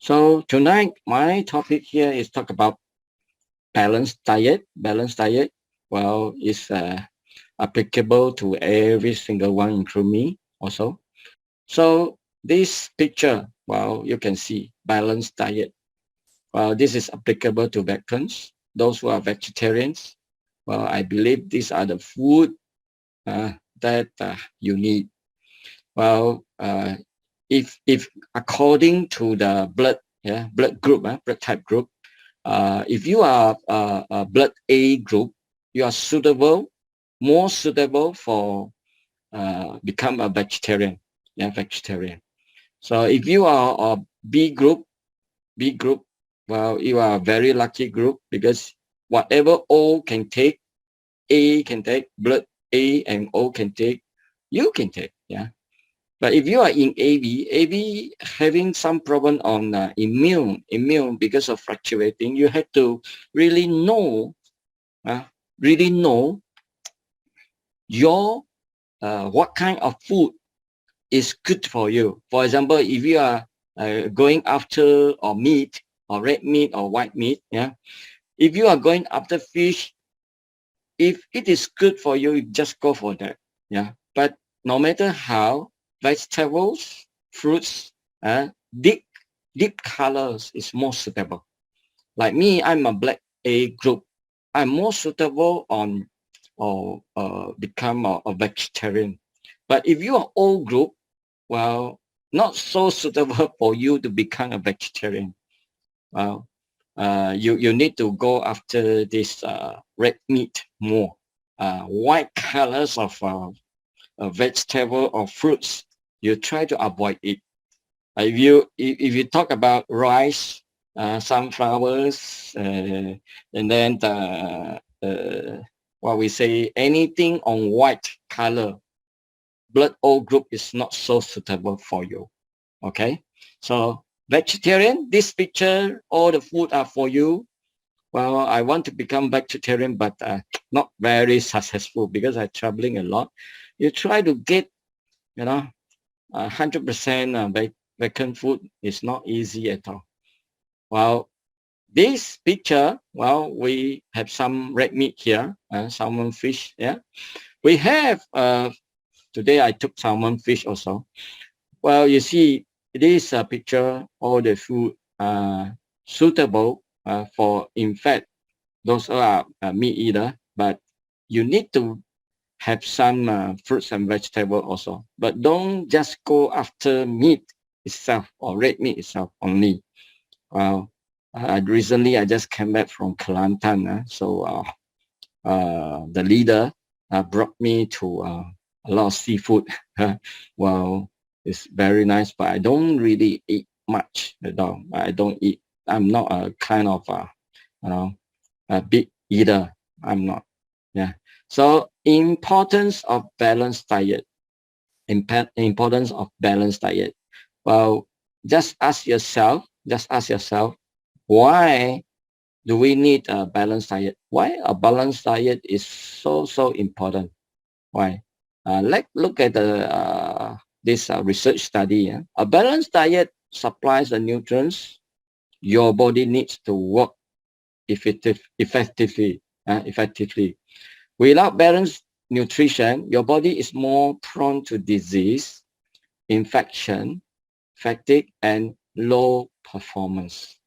So tonight, my topic here is talk about balanced diet. Balanced diet, well, is applicable to every single one, including me also. So this picture, well, you can see balanced diet. Well, this is applicable to veterans, those who are vegetarians. Well, I believe these are the food that you need. Well, if according to the blood group, blood type group, if you are a blood A group, you are suitable, more suitable for become a vegetarian. Yeah, vegetarian. So if you are a B group, well, you are a very lucky group because whatever O can take, A can take, blood A and O can take, you can take. Yeah. But if you are in AB having some problem on immune because of fluctuating, you have to really know, uh, really know your what kind of food is good for you. For example, if you are going after or meat or red meat or white meat, yeah. If you are going after fish, if it is good for you, just go for that. Yeah. But no matter how, vegetables, fruits, deep deep colors is more suitable. Like me, I'm a black A group. I'm more suitable on or become a vegetarian. But if you are O group, well, not so suitable for you to become a vegetarian. Well, you need to go after this red meat more. White colors of vegetable or fruits, you try to avoid it. If you talk about rice, sunflowers, and then what we say, anything on white color, blood O group is not so suitable for you. Okay, so vegetarian, this picture, all the food are for you. Well, I want to become vegetarian, but not very successful because I'm traveling a lot. You try to get, 100% vegan food is not easy at all. Well, this picture, well, we have some red meat here, salmon fish. Yeah, we have today. I took salmon fish also. Well, you see, this picture, all the food suitable for, in fact, those are meat eater, but you need to have some fruits and vegetable also. But don't just go after meat itself or red meat itself only. Well, recently I just came back from Kelantan, so the leader brought me to a lot of seafood. Well, it's very nice, but I don't really eat much at all. I don't eat. I'm not a kind of a big eater. I'm not. Yeah. So importance of balanced diet. Importance of balanced diet. Well, just ask yourself. Just ask yourself, why do we need a balanced diet? Why a balanced diet is so important? Why? Let's look at this research study. A balanced diet supplies the nutrients your body needs to work effectively. Effectively. Without balanced nutrition, your body is more prone to disease, infection, fatigue, and low performance.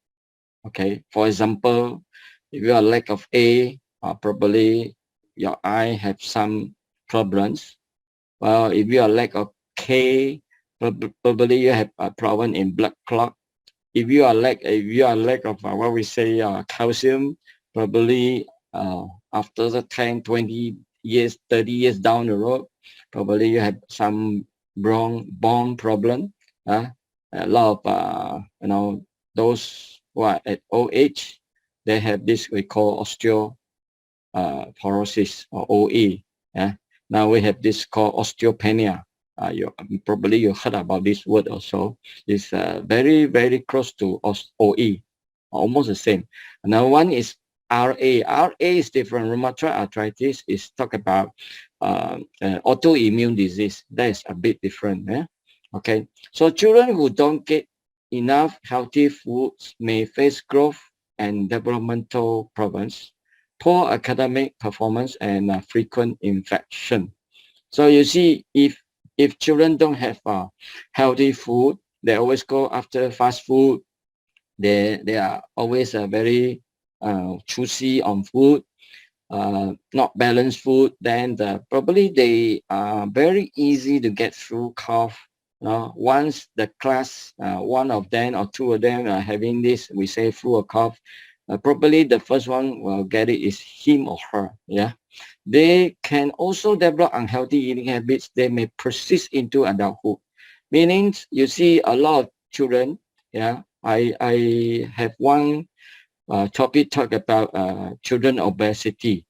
Okay, for example, if you are lack of A, probably your eye have some problems. Well, if you are lack of K, probably you have a problem in blood clot. If you are lack of what we say calcium, probably after the 10, 20 years, 30 years down the road, probably you have some bone problem. A lot of those who are at old age, they have this we call osteoporosis or OE. Yeah. Now we have this called osteopenia. You heard about this word also. It's very close to OE, almost the same. Another one is RA. RA is different. Rheumatoid arthritis is talk about autoimmune disease. That is a bit different. Yeah? Okay. So children who don't get enough healthy foods may face growth and developmental problems, poor academic performance, and frequent infection. So you see, if children don't have healthy food, they always go after fast food. They are always very choosy on food, not balanced food. Then probably they are very easy to get through cough. Once the class, one of them or two of them are having this, we say flu or cough. Probably the first one will get it is him or her. Yeah. They can also develop unhealthy eating habits. They may persist into adulthood. Meaning, you see a lot of children. Yeah, I have one topic talk about children obesity.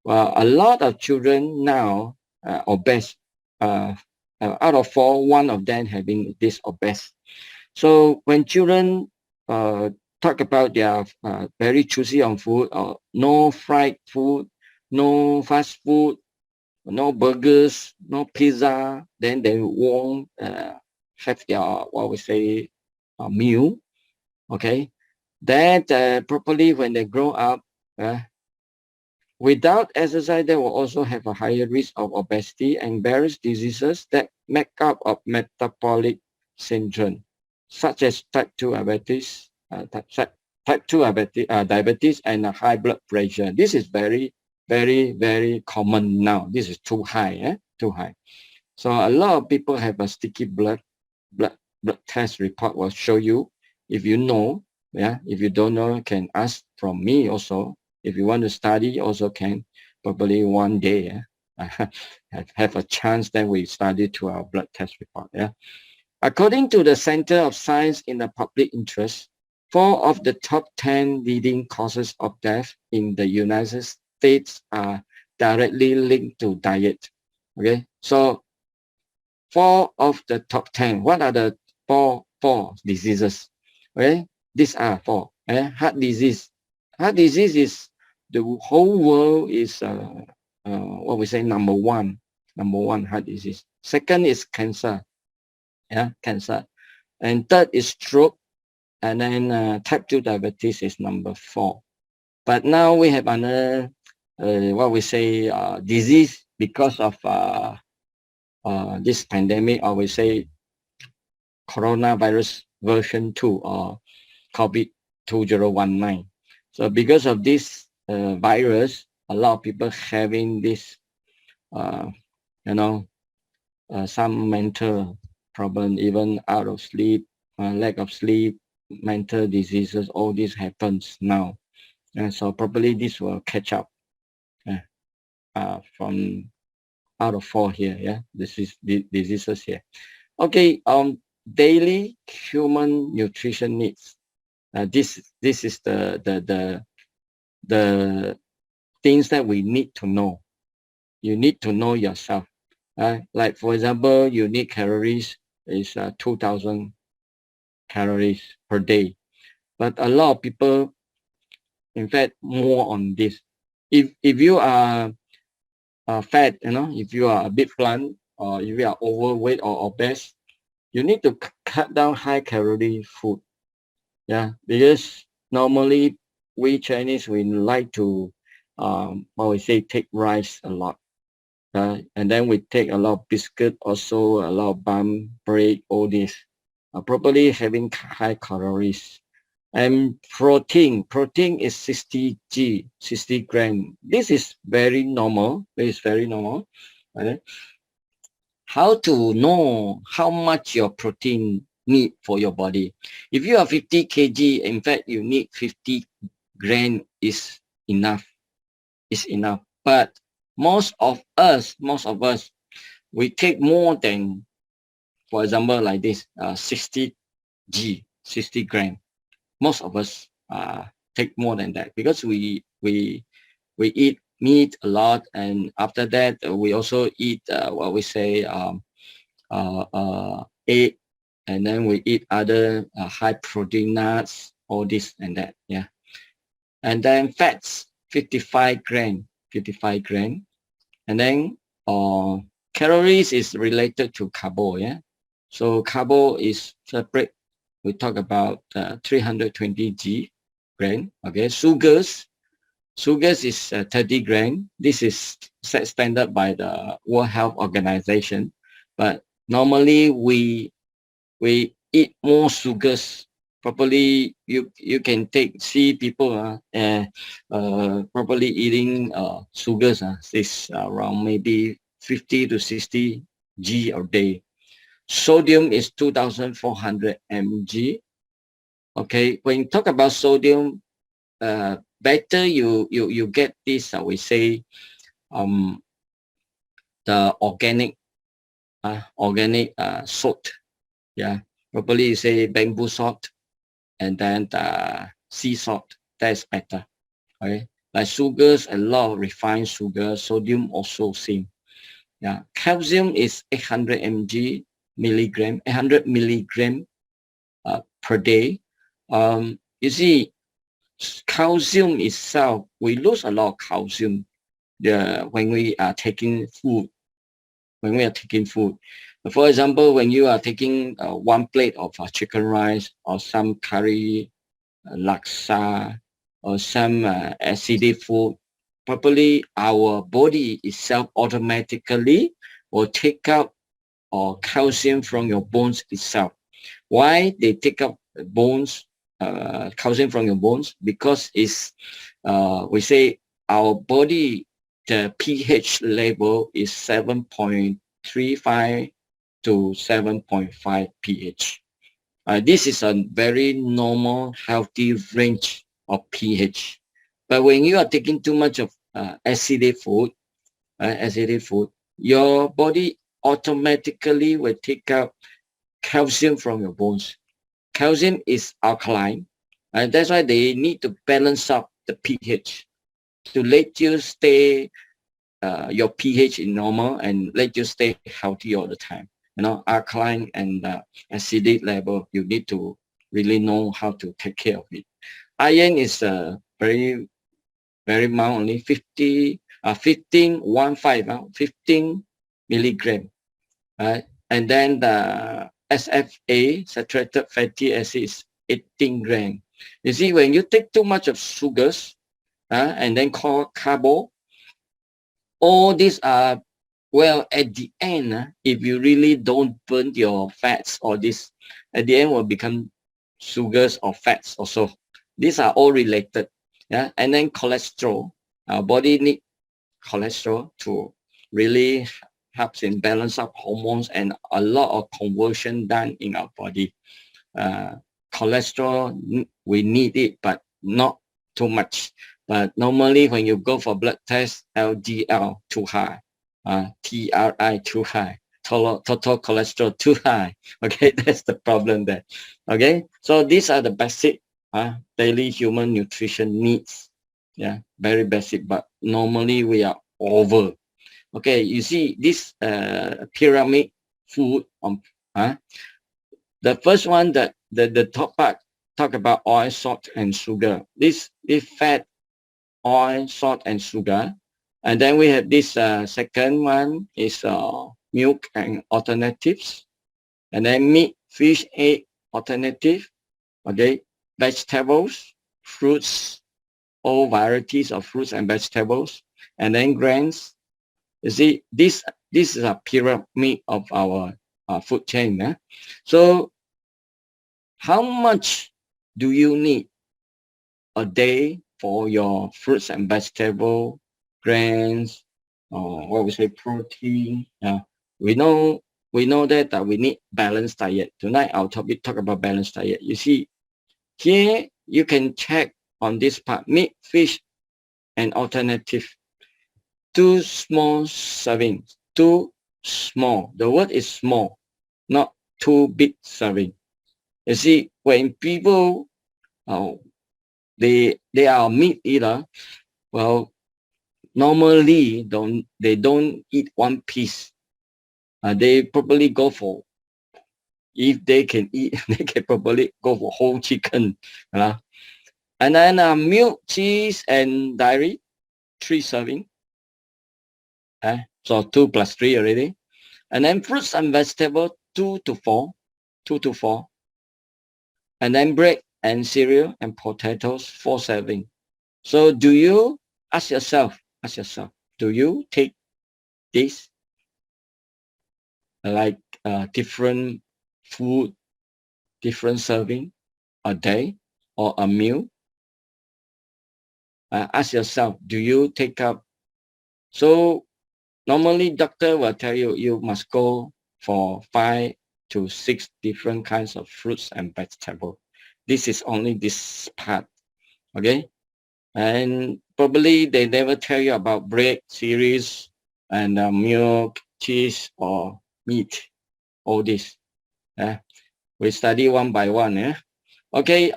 Well, a lot of children now obese. Uh, Out of four, one of them having this obese. So when children talk about their very choosy on food, or no fried food, no fast food, no burgers, no pizza, then they won't have their, what we say, meal. Okay, that probably when they grow up, uh, without exercise, they will also have a higher risk of obesity and various diseases that make up of metabolic syndrome, such as type 2 diabetes, type 2 diabetes and high blood pressure. This is very, very, very common now. This is too high, too high. So a lot of people have a sticky blood, blood test report will show you. If you know, yeah, if you don't know, you can ask from me also. If you want to study, also can. Probably one day have a chance, then we study to our blood test report. Yeah. According to the Center of Science in the Public Interest, 4 of the top 10 leading causes of death in the United States are directly linked to diet. Okay, so 4 of the top 10. What are the four diseases? Okay, these are 4. Heart disease. Heart disease is the whole world is what we say number one. Number one heart disease. Second is cancer. Yeah, cancer. And third is stroke. And then type 2 diabetes is number 4. But now we have another what we say disease because of this pandemic, or we say coronavirus version 2 or COVID 2019. So because of this virus, a lot of people having this, you know, some mental problem, even out of sleep, lack of sleep, mental diseases, all this happens now. And so probably this will catch up from out of 4 here. Yeah, this is the diseases here. Okay, daily human nutrition needs. This is the things that we need to know. You need to know yourself. Like for example, you need calories is 2,000 calories per day, but a lot of people, in fact, more on this. If you are fat, if you are a bit blunt, or if you are overweight or obese, you need to cut down high calorie food. Yeah, because normally we Chinese, we like to what we say, take rice a lot, and then we take a lot of biscuit, also a lot of bun, bread, all this, probably having high calories. And protein is 60 gram. This is very normal. This is very normal. Right? How to know how much your protein need for your body? If you are 50 kg, in fact, you need 50 gram is enough. Is enough. But most of us, we take more than, for example, like this, 60 gram. Most of us take more than that because we eat meat a lot, and after that we also eat what we say egg, and then we eat other high protein nuts, all this and that. Yeah, and then fats 55 gram, and then calories is related to carbo. Yeah, so carbo is separate we talk about 320 g gram. Okay, sugars is 30 gram. This is set standard by the World Health Organization, but normally we eat more sugars. Probably you can see people probably eating sugars is around maybe 50 to 60 g a day. Sodium is 2,400 mg. Okay, when you talk about sodium, better you get this, we say, the organic salt. Yeah, probably you say bamboo salt, and then the sea salt. That's better. Okay, like sugars, a lot of refined sugar. Sodium also same. Yeah, calcium is 800 mg milligram, 800 milligram per day. You see, calcium itself, we lose a lot of calcium when we are taking food. When we are taking food, for example, when you are taking one plate of chicken rice or some curry, laksa, or some acidic food, probably our body itself automatically will take out or calcium from your bones itself. Why they take up bones, calcium from your bones? Because it's, we say our body, the pH level is 7.35 to 7.5 pH. This is a very normal, healthy range of pH. But when you are taking too much of acidic food, your body automatically will take out calcium from your bones. Calcium is alkaline, and that's why they need to balance up the pH to let you stay your pH in normal and let you stay healthy all the time. Alkaline and acidic level, you need to really know how to take care of it. Iron is very, very mild, only 15 milligram. And then the SFA, saturated fatty acid, is 18 gram. You see, when you take too much of sugars and then carbo, all these are, well, at the end, if you really don't burn your fats, or this, at the end will become sugars or fats also. These are all related. Yeah, and then cholesterol. Our body need cholesterol to really helps in balance up hormones, and a lot of conversion done in our body. Cholesterol, we need it, but not too much. But normally when you go for blood test, LDL too high, TRI too high, total cholesterol too high. Okay, that's the problem there. Okay, so these are the basic daily human nutrition needs. Yeah, very basic, but normally we are over. Okay, you see this pyramid food the first one, that the top part talk about oil, salt, and sugar. This fat, oil, salt, and sugar. And then we have this second one is milk and alternatives. And then meat, fish, egg, alternative. Okay, vegetables, fruits, all varieties of fruits and vegetables. And then grains. You see, this is a pyramid of our food chain. So how much do you need a day for your fruits and vegetable, grains, or what we say, protein? We know that we need balanced diet. Tonight our topic talk about balanced diet. You see, here you can check on this part: meat, fish, and alternative. 2 small servings. Too small. The word is small, not too big serving. You see, when people they are meat eater, well, normally they don't eat one piece. They probably go for, if they can eat, they can probably go for whole chicken. And then milk, cheese, and dairy, 3 serving. So 2 plus 3 already. And then fruits and vegetables, 2 to 4. and then bread and cereal and potatoes 4 serving. So do you ask yourself, do you take this like different food, different serving a day or a meal? Ask yourself, do you take up? So normally doctor will tell you, you must go for 5 to 6 different kinds of fruits and vegetables. This is only this part, okay? And probably they never tell you about bread, cereals, and milk, cheese, or meat, all this. We study one by one. Okay,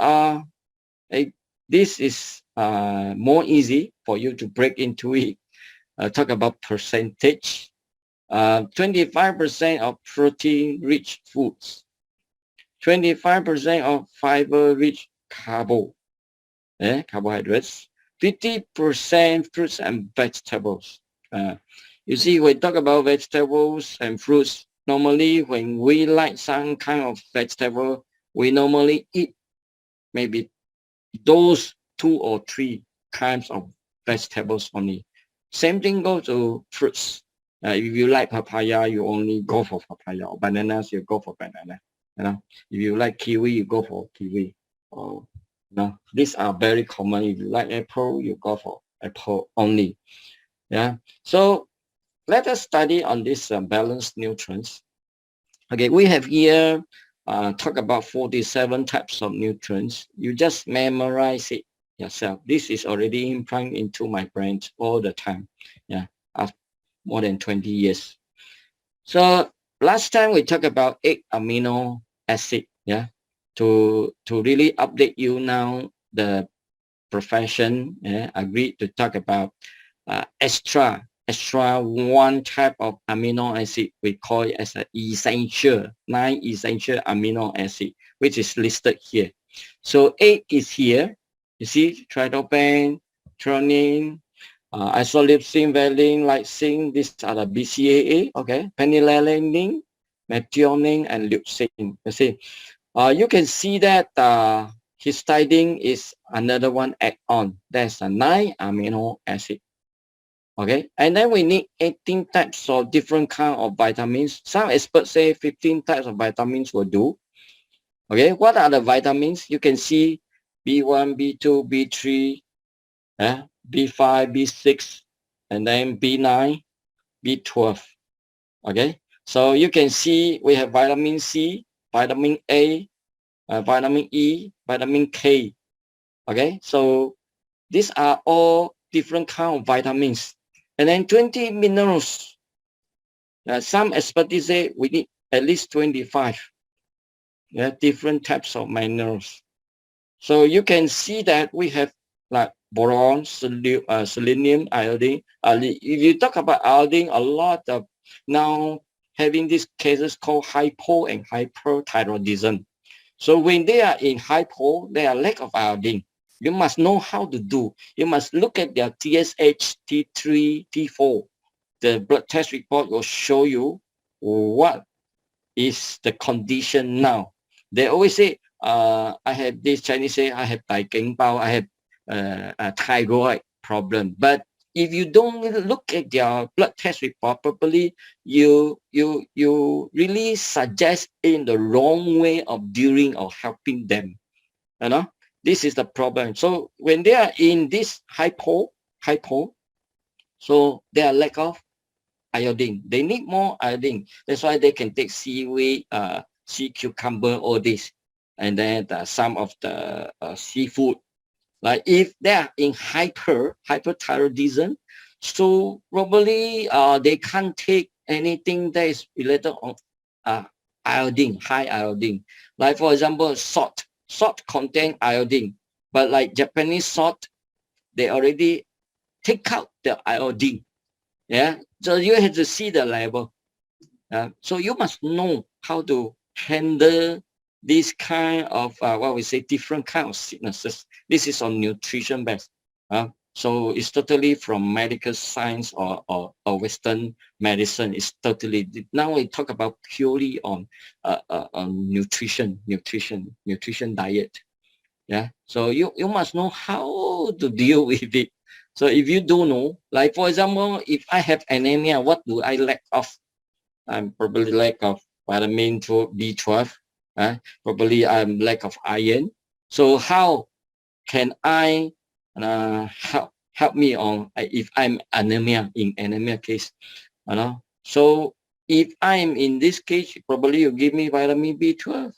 this is more easy for you to break into it. Talk about percentage. 25% of protein-rich foods, 25% of fiber-rich carbohydrates, 50% fruits and vegetables. You see, we talk about vegetables and fruits. Normally, when we like some kind of vegetable, we normally eat maybe those 2 or 3 kinds of vegetables only. Same thing goes to fruits. If you like papaya, you only go for papaya. Or bananas, you go for banana. If you like kiwi, you go for kiwi. Or these are very common. If you like apple, you go for apple only. So let us study on this balanced nutrients. Okay, we have here talk about 47 types of nutrients. You just memorize it yourself. This is already implanted into my brain all the time. After more than 20 years. So last time we talked about 8 amino acid. To really update you now, the profession agreed to talk about extra 1 type of amino acid. We call it as an essential, 9 essential amino acid, which is listed here. So 8 is here. You see, tryptophan, threonine, isoleucine, valine, lysine. These are the BCAA. Okay, phenylalanine, methionine, and leucine. You see, you can see that histidine is another one add on. That's a 9 amino acid. Okay, and then we need 18 types of different kind of vitamins. Some experts say 15 types of vitamins will do. Okay, what are the vitamins? You can see B1, B2, B3, B5, B6, and then B9, B12. Okay, so you can see we have vitamin C, vitamin A, vitamin E, vitamin K. Okay, so these are all different kind of vitamins. And then 20 minerals. Some experts say we need at least 25 different types of minerals. So you can see that we have like boron, selenium, iodine. If you talk about iodine, a lot of now having these cases called hypo and hyperthyroidism. So when they are in hypo, they are lack of iodine. You must know how to do. You must look at their TSH, T3, T4. The blood test report will show you what is the condition now. They always say, I have this, Chinese say, I have I have a thyroid problem. But if you don't look at their blood test report properly, you really suggest in the wrong way of dealing or helping them. This is the problem. So when they are in this hypo, so they are lack of iodine. They need more iodine. That's why they can take seaweed, sea cucumber, all this, and then some of the seafood. Like if they are in hyperthyroidism, so probably they can't take anything that is related on iodine, high iodine. Like for example, salt. Salt contain iodine, but like Japanese salt, they already take out the iodine. So you have to see the level. So you must know how to handle this kind of what we say different kind of sicknesses. This is on nutrition base. So it's totally from medical science or Western medicine. It's totally, now we talk about purely on nutrition diet. Yeah. So you must know how to deal with it. So if you don't know, like for example, if I have anemia, what do I lack of? I'm probably lack of vitamin B12. Probably I'm lack of iron. So how can I help me on if I'm anemia in anemia case, you know? So if I'm in this case, probably you give me vitamin B12.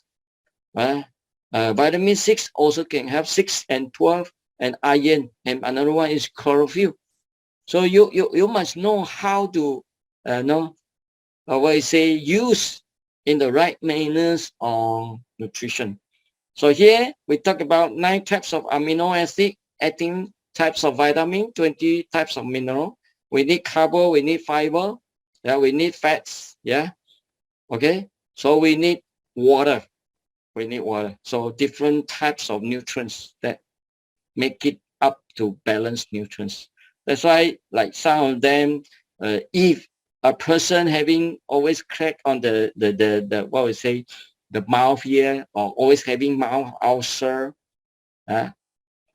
Vitamin 6 also can have 6 and 12 and iron, and another one is chlorophyll. So you must know how to know what I say use in the right manners on nutrition. So here we talk about 9 types of amino acid, 18 types of vitamin, 20 types of mineral. We need carbo, we need fiber, yeah, we need fats, yeah, okay. So we need water, we need water. So different types of nutrients that make it up to balanced nutrients. That's why, like some of them, if a person having always crack on the what we say, the mouth here, or always having mouth ulcer, uh,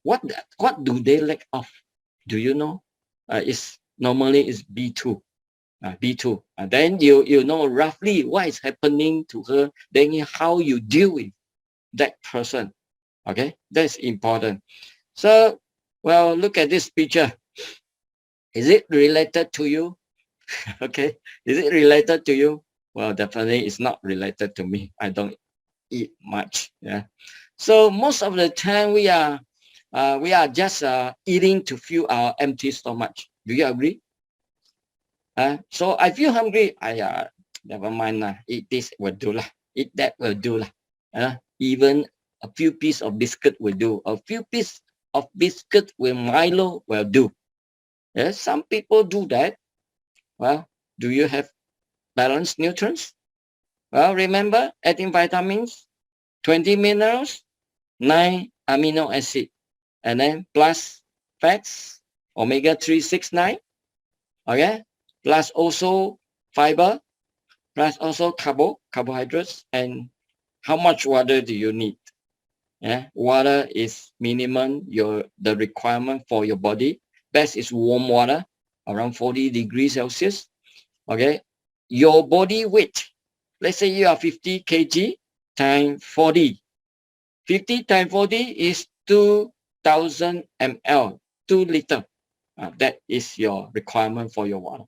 what do they lack of? Do you know? It's normally is B2, B2. Then you know roughly what is happening to her. Then how you deal with that person. Okay, that's important. So, well, look at this picture. Is it related to you? Okay, is it related to you? Well, definitely it's not related to me. I don't eat much. Yeah. So most of the time we are just eating to fill our empty stomach. Do you agree? So I feel hungry. I never mind lah. Eat this will do lah. Eat that will do lah. Even a few pieces of biscuit will do. A few pieces of biscuit with Milo will do. Yes, some people do that. Well, do you have balanced nutrients? Well, remember 18 vitamins, 20 minerals, 9 amino acid, and then plus fats, omega-3, 6, 9. Okay, plus also fiber, plus also carbohydrates, and how much water do you need? Yeah, water is minimum the requirement for your body. Best is warm water, around 40 degrees Celsius. Okay, your body weight. Let's say you are 50 kg times 40. 50 times 40 is 2,000 ml, 2 liter. That is your requirement for your water.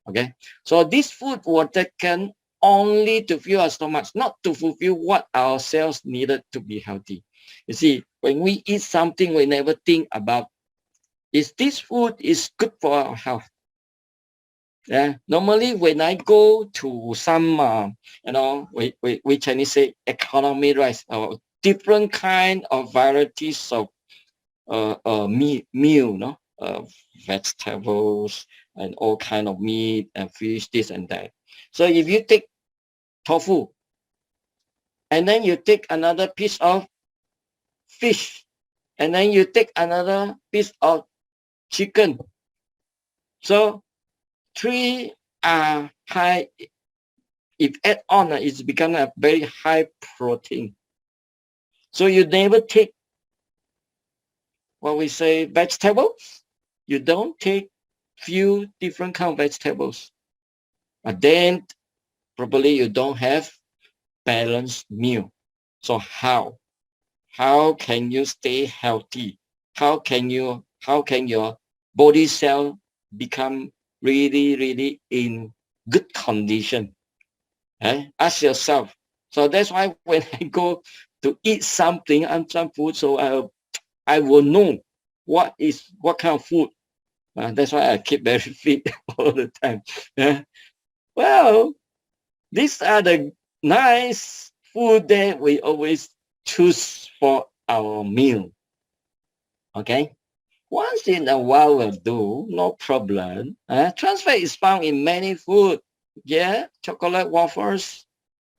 Okay, so this food was taken only to fill our stomachs, not to fulfill what our cells needed to be healthy. You see, when we eat something, we never think about, is this food is good for our health? Yeah, normally when I go to some, we Chinese say economy rice, different kind of varieties of meal, no, vegetables and all kind of meat and fish, this and that. So if you take tofu and then you take another piece of fish and then you take another piece of chicken, so 3 are high. If add on, it's become a very high protein. So you never take what we say vegetables. You don't take few different kind of vegetables. But then probably you don't have balanced meal. So how? How can you stay healthy? How can your body cell become really in good condition? Ask yourself. So that's why when I go to eat something and some food, so I will know what kind of food. That's why I keep very fit all the time. Well, these are the nice food that we always choose for our meal. Okay, once in a while will do, no problem. Trans fat is found in many food. Yeah, chocolate waffles.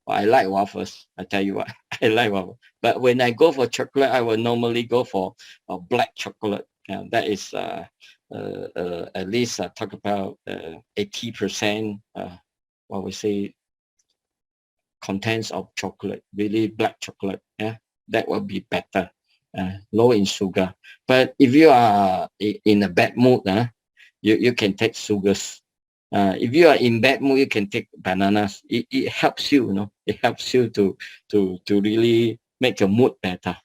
Well, I like waffles. I tell you what, I like waffles. But when I go for chocolate, I will normally go for black chocolate. That is at least talk about 80%. What we say contents of chocolate, really black chocolate. Yeah, that will be better. Low in sugar. But if you are in a bad mood, you can take sugars. If you are in bad mood, you can take bananas. It helps you, it helps you to really make your mood better.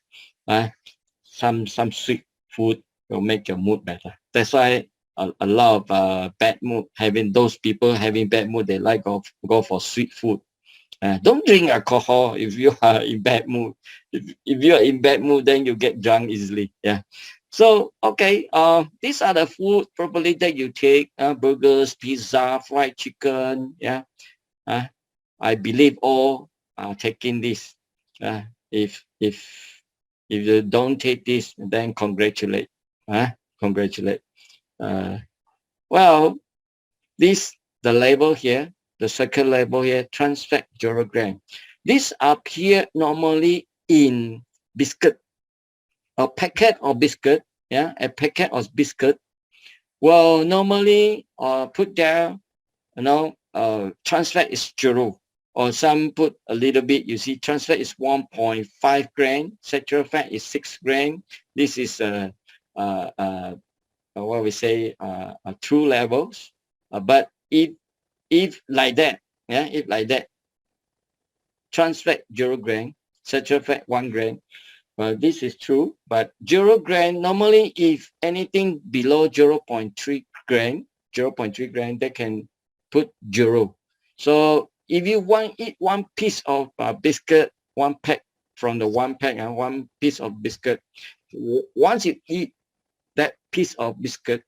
Some sweet food will make your mood better. That's why a lot of bad mood, having those people having bad mood, they like go for sweet food. Don't drink alcohol if you are in bad mood. If you are in bad mood, then you get drunk easily. Yeah. So okay, these are the food probably that you take: burgers, pizza, fried chicken. Yeah. I believe all are taking this. If you don't take this, then congratulate. Congratulate. Uh, well, this the label here, the second label here, trans fat 0 gram. These appear normally in biscuit, a packet of biscuit. Yeah, a packet of biscuit. Well, normally put there, trans fat is 0, or some put a little bit. You see, trans fat is 1.5 gram, saturated fat is 6 gram. This is what we say true levels. But if like that, yeah, if like that, trans fat 0 gram, saturated fat 1 gram. Well, this is true, but 0 gram, normally if anything below 0.3 gram, 0.3 gram, they can put 0. So if you want eat one piece of biscuit, one pack from the one pack, and one piece of biscuit, once you eat that piece of biscuit,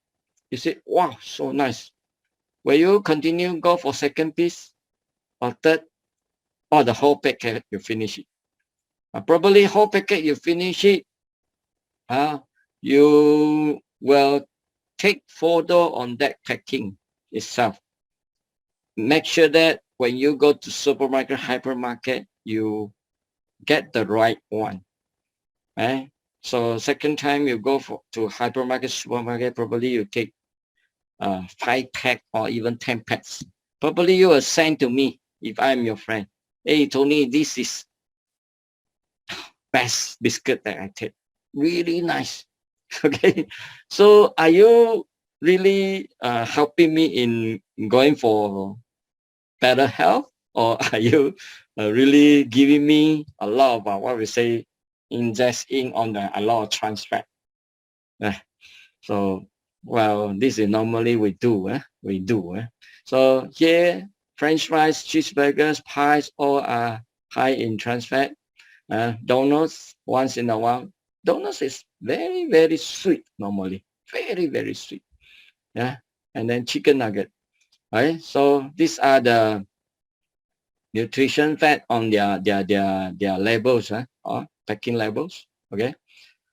you say, wow, so nice. Will you continue go for second piece or third, or the whole packet you finish it? Probably whole packet you finish it, you will take photo on that packing itself. Make sure that when you go to supermarket, hypermarket, you get the right one. Right? So second time you go to hypermarket, supermarket, probably you take 5 pack or even 10 packs. Probably you will send to me if I'm your friend. Hey, Tony, this is best biscuit that I take. Really nice. Okay. So are you really helping me in going for better health, or are you really giving me a lot of what we say ingesting on a lot of trans fat? So well, this is normally we do. We do. So here, French fries, cheeseburgers, pies, all are high in trans fat. Donuts once in a while. Donuts is very, very sweet normally. Very, very sweet. Yeah. And then chicken nugget. Right. So these are the nutrition fat on their labels, or packing labels. Okay.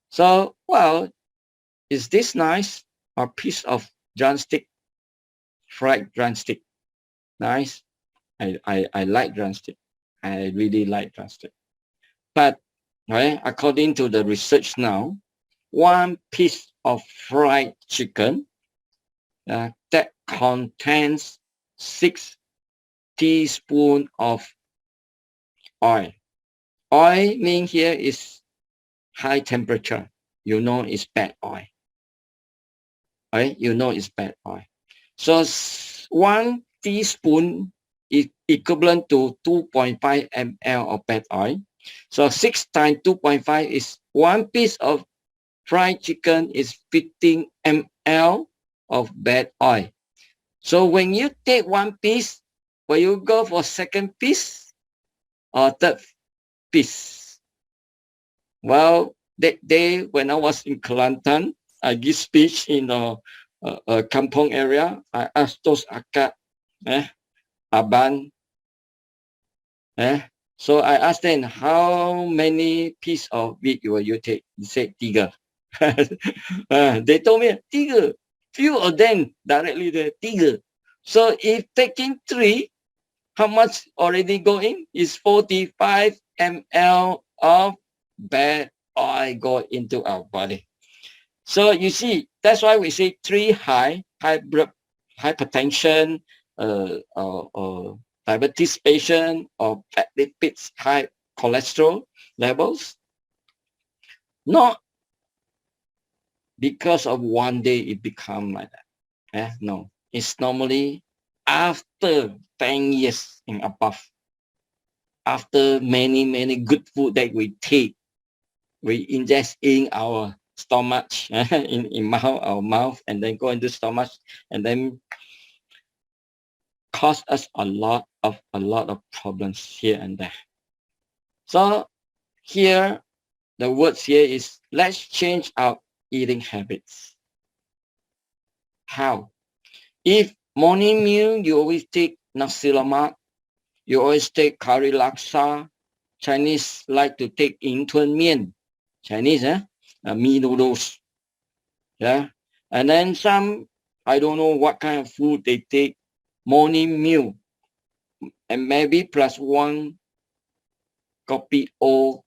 So well, is this nice? A piece of drumstick, fried drumstick. Nice. I like drumstick. I really like drumstick. But right, according to the research now, one piece of fried chicken that contains 6 teaspoons of oil. Oil mean here is high temperature. You know it's bad oil. Right? You know it's bad oil. So 1 teaspoon is equivalent to 2.5 ml of bad oil. So 6 times 2.5 is one piece of fried chicken is 15 ml of bad oil. So when you take one piece, will you go for second piece or third piece? Well, that day when I was in Kelantan, I give speech in a kampong area. I asked those akak, aban, so I asked them, how many piece of meat will you take? They said, 3. They told me, 3. Few of them directly there, 3. So if taking 3, how much already going? Is 45 ml of bad oil go into our body. So you see, that's why we say three high blood hypertension, diabetes patient, or fat lipids, high cholesterol levels. Not because of one day it become like that. No, it's normally after 10 years and above. After many good food that we take, we ingest in our stomach, in our mouth, and then go into stomach, and then cause us a lot of problems here and there. So here, the words here is let's change our eating habits. How? If morning meal you always take nasi lemak, you always take curry laksa. Chinese like to take yin tun mian. Chinese, mee noodles. Yeah. And then some, I don't know what kind of food they take, morning meal. And maybe plus one copy or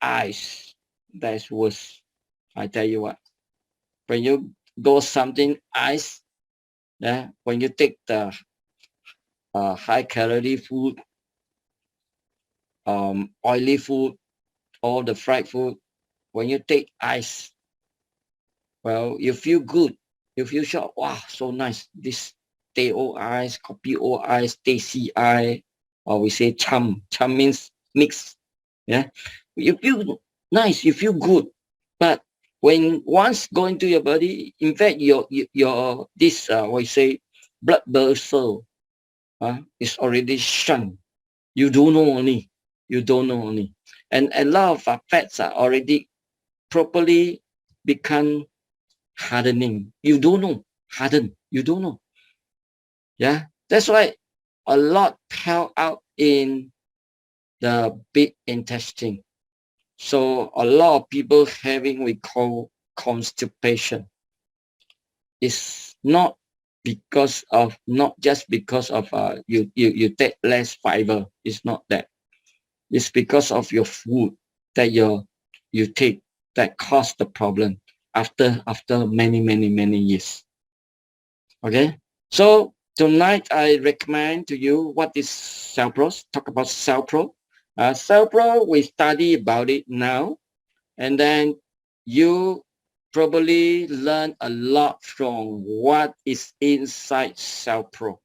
ice. That's worse. I tell you what. When you go something ice, yeah, when you take the high calorie food, oily food, all the fried food, when you take ice, well, you feel good. You feel sure, wow, so nice. This teh o ice, kopi o ice, teh si ice, or we say cham. Cham means mix. Yeah, you feel nice. You feel good. But when once go into your body, in fact, your this what you say blood vessel is already shrunk. You don't know only. You don't know only. And a lot of fats are already properly become hardening. You don't know. Harden. You don't know. Yeah. That's why a lot pile out in the big intestine. So a lot of people having we call constipation. It's not just because of you take less fiber. It's not that. It's because of your food that you take that caused the problem after many years. Okay, so tonight I recommend to you what is CellPro. Talk about CellPro. CellPro, we study about it now, and then you probably learn a lot from what is inside CellPro.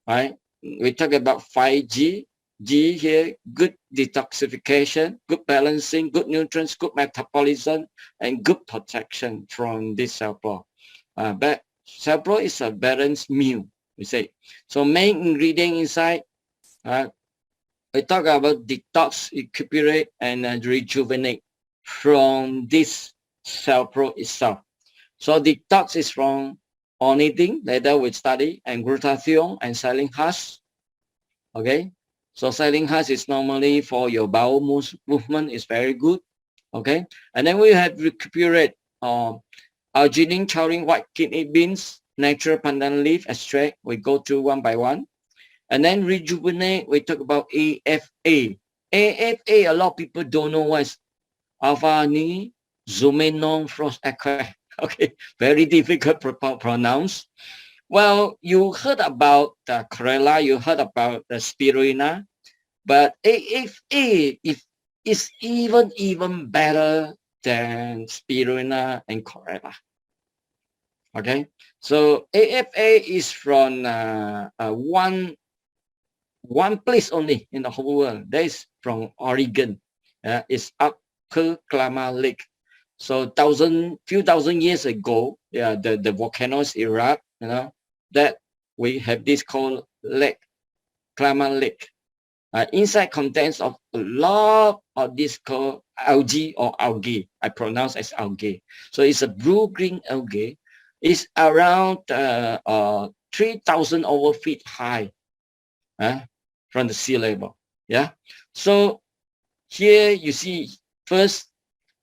Right? We talk about 5G. G here, good detoxification, good balancing, good nutrients, good metabolism, and good protection from this CellPro. But CellPro is a balanced meal, we say. So main ingredient inside, we talk about detox, recuperate, and rejuvenate from this CellPro itself. So detox is from ornithine, later we study, and glutathione and silent hash. Okay, so silent hash is normally for your bowel movement is very good. Okay, and then we have recuperate arginine, taurine, white kidney beans, natural pandan leaf extract. We go through one by one. And then rejuvenate, we talk about AFA. AFA, a lot of people don't know what is alpha ni zumenon frost aqua. Okay, very difficult to pronounce. Well, you heard about the chlorella, you heard about the spirulina, but AFA is even better than spirulina and chlorella. Okay, so AFA is from one place only in the whole world. That is from Oregon. It's Upper Klamath Lake. So few thousand years ago, yeah, the volcanoes erupt, that we have this called lake, Klamath Lake. Inside contains of a lot of this called algae or algae. I pronounce as algae. So it's a blue-green algae. It's around 3,000 over feet high from the sea level. Yeah. So here you see first,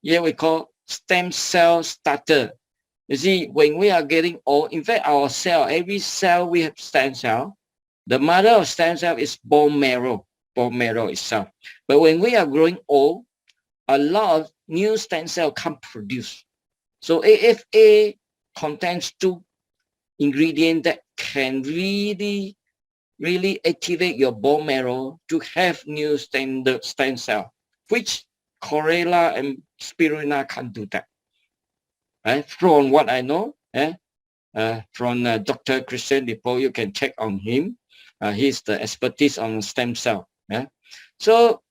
here we call stem cell starter. You see, when we are getting old, in fact, our cell, every cell we have stem cell. The mother of stem cell is bone marrow itself. But when we are growing old, a lot of new stem cell can't produce. So AFA contains two ingredients that can really activate your bone marrow to have new standard stem cell, which chlorella and spirulina can't do that. From what I know, from Dr. Christian Depot, you can check on him. He's the expertise on stem cell. So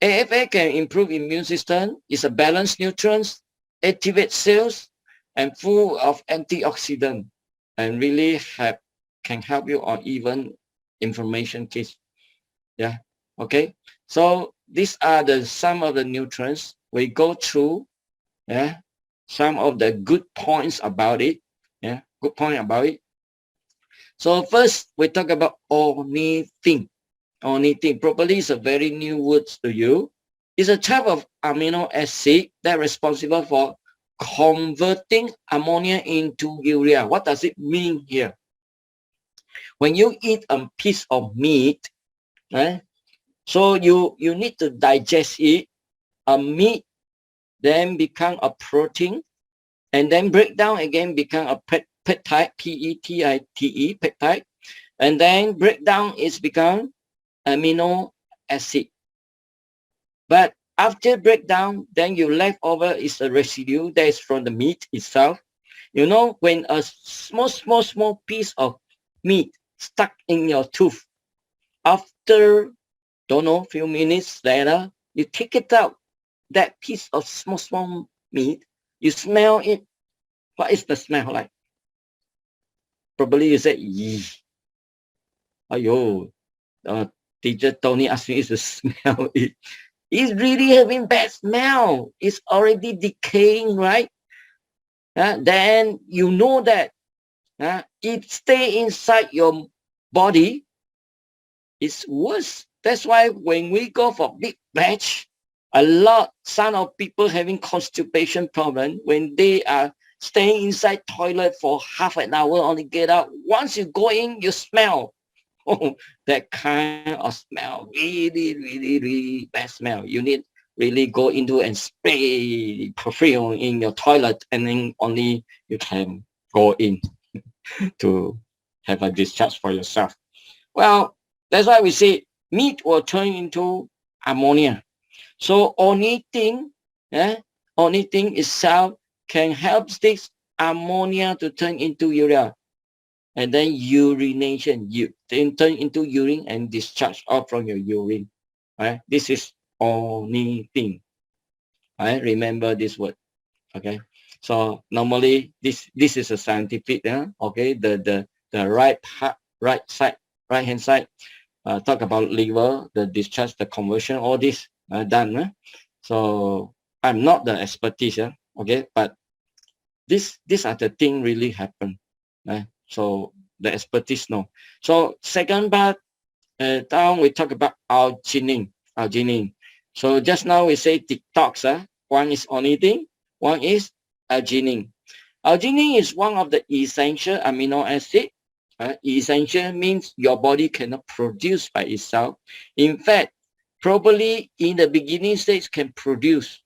AFA can improve immune system. It's a balanced nutrients, activate cells, and full of antioxidant, and really can help you on even inflammation case. Yeah. Okay. So these are some of the nutrients we go through. Yeah. Some of the good points about it. Yeah. Good point about it. So first we talk about ornithine. Ornithine probably is a very new word to you. It's a type of amino acid that responsible for converting ammonia into urea. What does it mean here? When you eat a piece of meat, so you need to digest it. A meat then become a protein, and then break down again, become a peptide, P-E-T-I-T-E, peptide, and then break down it's become amino acid. But after breakdown, then you left over is a residue that is from the meat itself. You know, when a small piece of meat stuck in your tooth, after, don't know, few minutes later, you take it out, that piece of small meat, you smell it. What is the smell like? Probably you say, yee. Ayo, teacher Tony asked me to smell it. It's really having bad smell. It's already decaying, right? Then you know that it stay inside your body, it's worse. That's why when we go for big batch, some of people having constipation problem when they are staying inside toilet for half an hour only get out. Once you go in, you smell. That kind of smell, really bad smell. You need really go into and spray perfume in your toilet, and then only you can go in to have a discharge for yourself. Well, that's why we say meat will turn into ammonia. So ornithine itself can help this ammonia to turn into urea, and then urination, you then turn into urine and discharge out from your urine. Right? This is ornithine. Right? Remember this word. Okay. So normally this is a scientific. Okay. The right hand side. Talk about liver, the discharge, the conversion, all this done. So I'm not the expertise. Okay. But these are the thing really happen. So the expertise know. So second part, down we talk about arginine. So just now we say detox. One is ornithine, one is arginine. Arginine is one of the essential amino acid. Essential means your body cannot produce by itself. In fact, probably in the beginning stage can produce,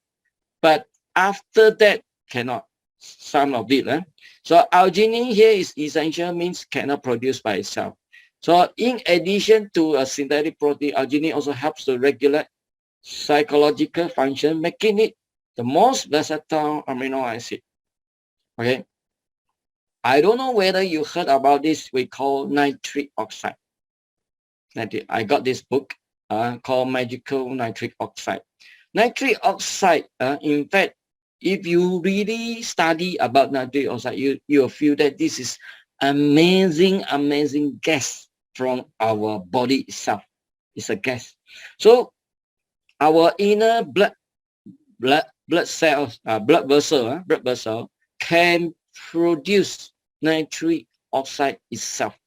but after that cannot. Some of it. So arginine here is essential, means cannot produce by itself. So in addition to a synthetic protein, arginine also helps to regulate psychological function, making it the most versatile amino acid. Okay. I don't know whether you heard about this, we call nitric oxide. I got this book called Magical Nitric Oxide. Nitric oxide, in fact, if you really study about nitric oxide, you'll feel that this is amazing gas from our body itself. It's a gas. So our inner blood cells, blood vessel can produce nitric oxide itself.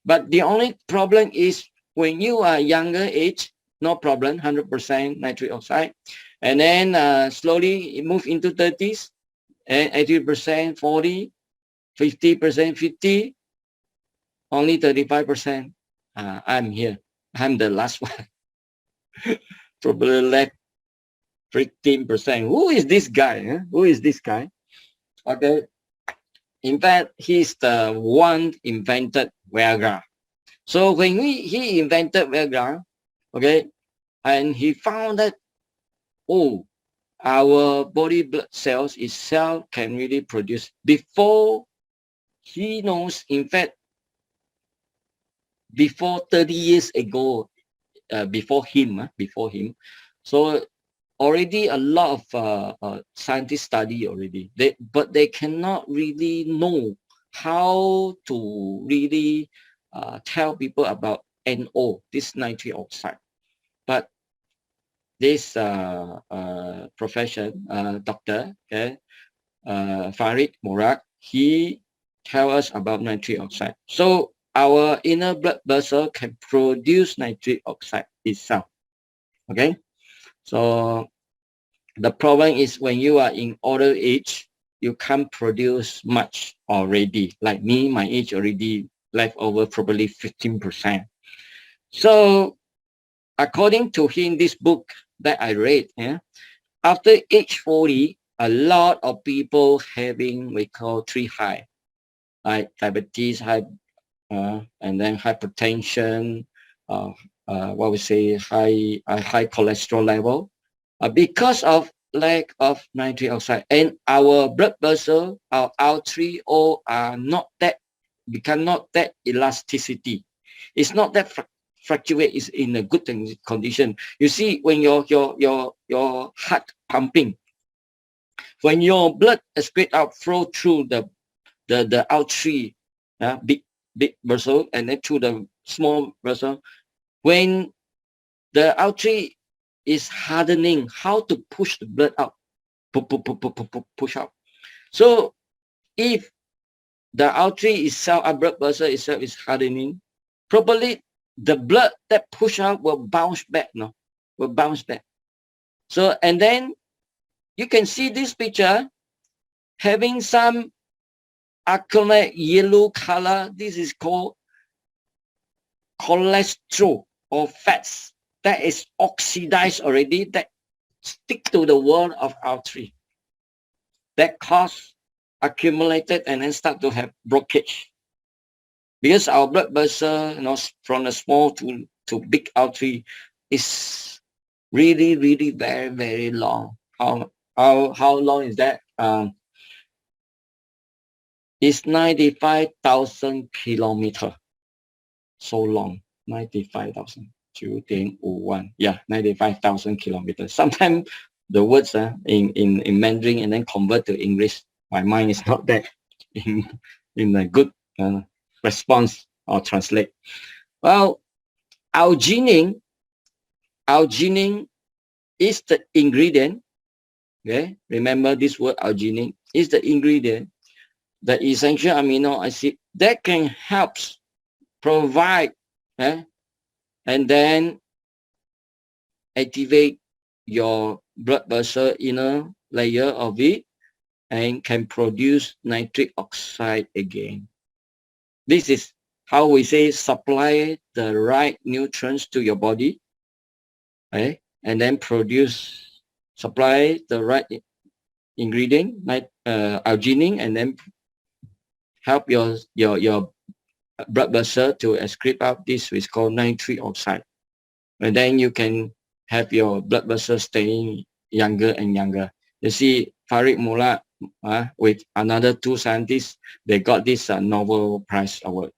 But the only problem is when you are younger age, no problem, 100% nitric oxide. And then slowly move into 30s, and 80%, 40, 50%, 50, only 35%. I'm here. I'm the last one. Probably left 15%. Who is this guy? Huh? Who is this guy? Okay. In fact, he's the one invented Viagra. So when he invented Viagra, okay, and he found that, oh, our body blood cells itself can really produce before he knows, in fact, before 30 years ago, before him. So already a lot of scientists study already, but they cannot really know how to really tell people about NO, this nitric oxide. But this doctor, okay, Farid Murad, he tell us about nitric oxide. So our inner blood vessel can produce nitric oxide itself. Okay, so the problem is when you are in older age, you can't produce much already. Like me, my age already left over probably 15%. So according to him, this book that I read, yeah, after age 40, a lot of people having we call three high, like diabetes, and then hypertension, what we say high cholesterol level, because of lack of nitric oxide, and our blood vessel, our artery are not that, become not that elasticity. It's not that fluctuate is in a good condition. You see, when your heart pumping, when your blood is spread out, flow through the artery, big vessel, and then through the small vessel, when the artery is hardening, how to push the blood out, push out. So if the artery itself, our blood vessel itself is hardening, probably the blood that push out will bounce back, will bounce back. So, and then you can see this picture having some accumulate yellow color. This is called cholesterol or fats that is oxidized already, that stick to the wall of artery, that cause accumulated and then start to have blockage. Because our blood vessel, from the small to big artery is really very, very long. How long is that? It's 95,000 kilometers. So long, 95,000. 9.51. Yeah, 95,000 kilometers. Sometimes the words in Mandarin and then convert to English. My mind is not that in a good response or translate. Well, arginine is the ingredient. Okay, remember this word arginine is the ingredient, the essential amino acid that can help provide and then activate your blood vessel inner layer of it and can produce nitric oxide again. This is how we say supply the right nutrients to your body, okay? And then supply the right ingredient, like arginine, and then help your blood vessel to excrete out this, which is called nitric oxide. And then you can have your blood vessel staying younger and younger. You see, Farid Mullah with another two scientists, they got this Nobel Prize award.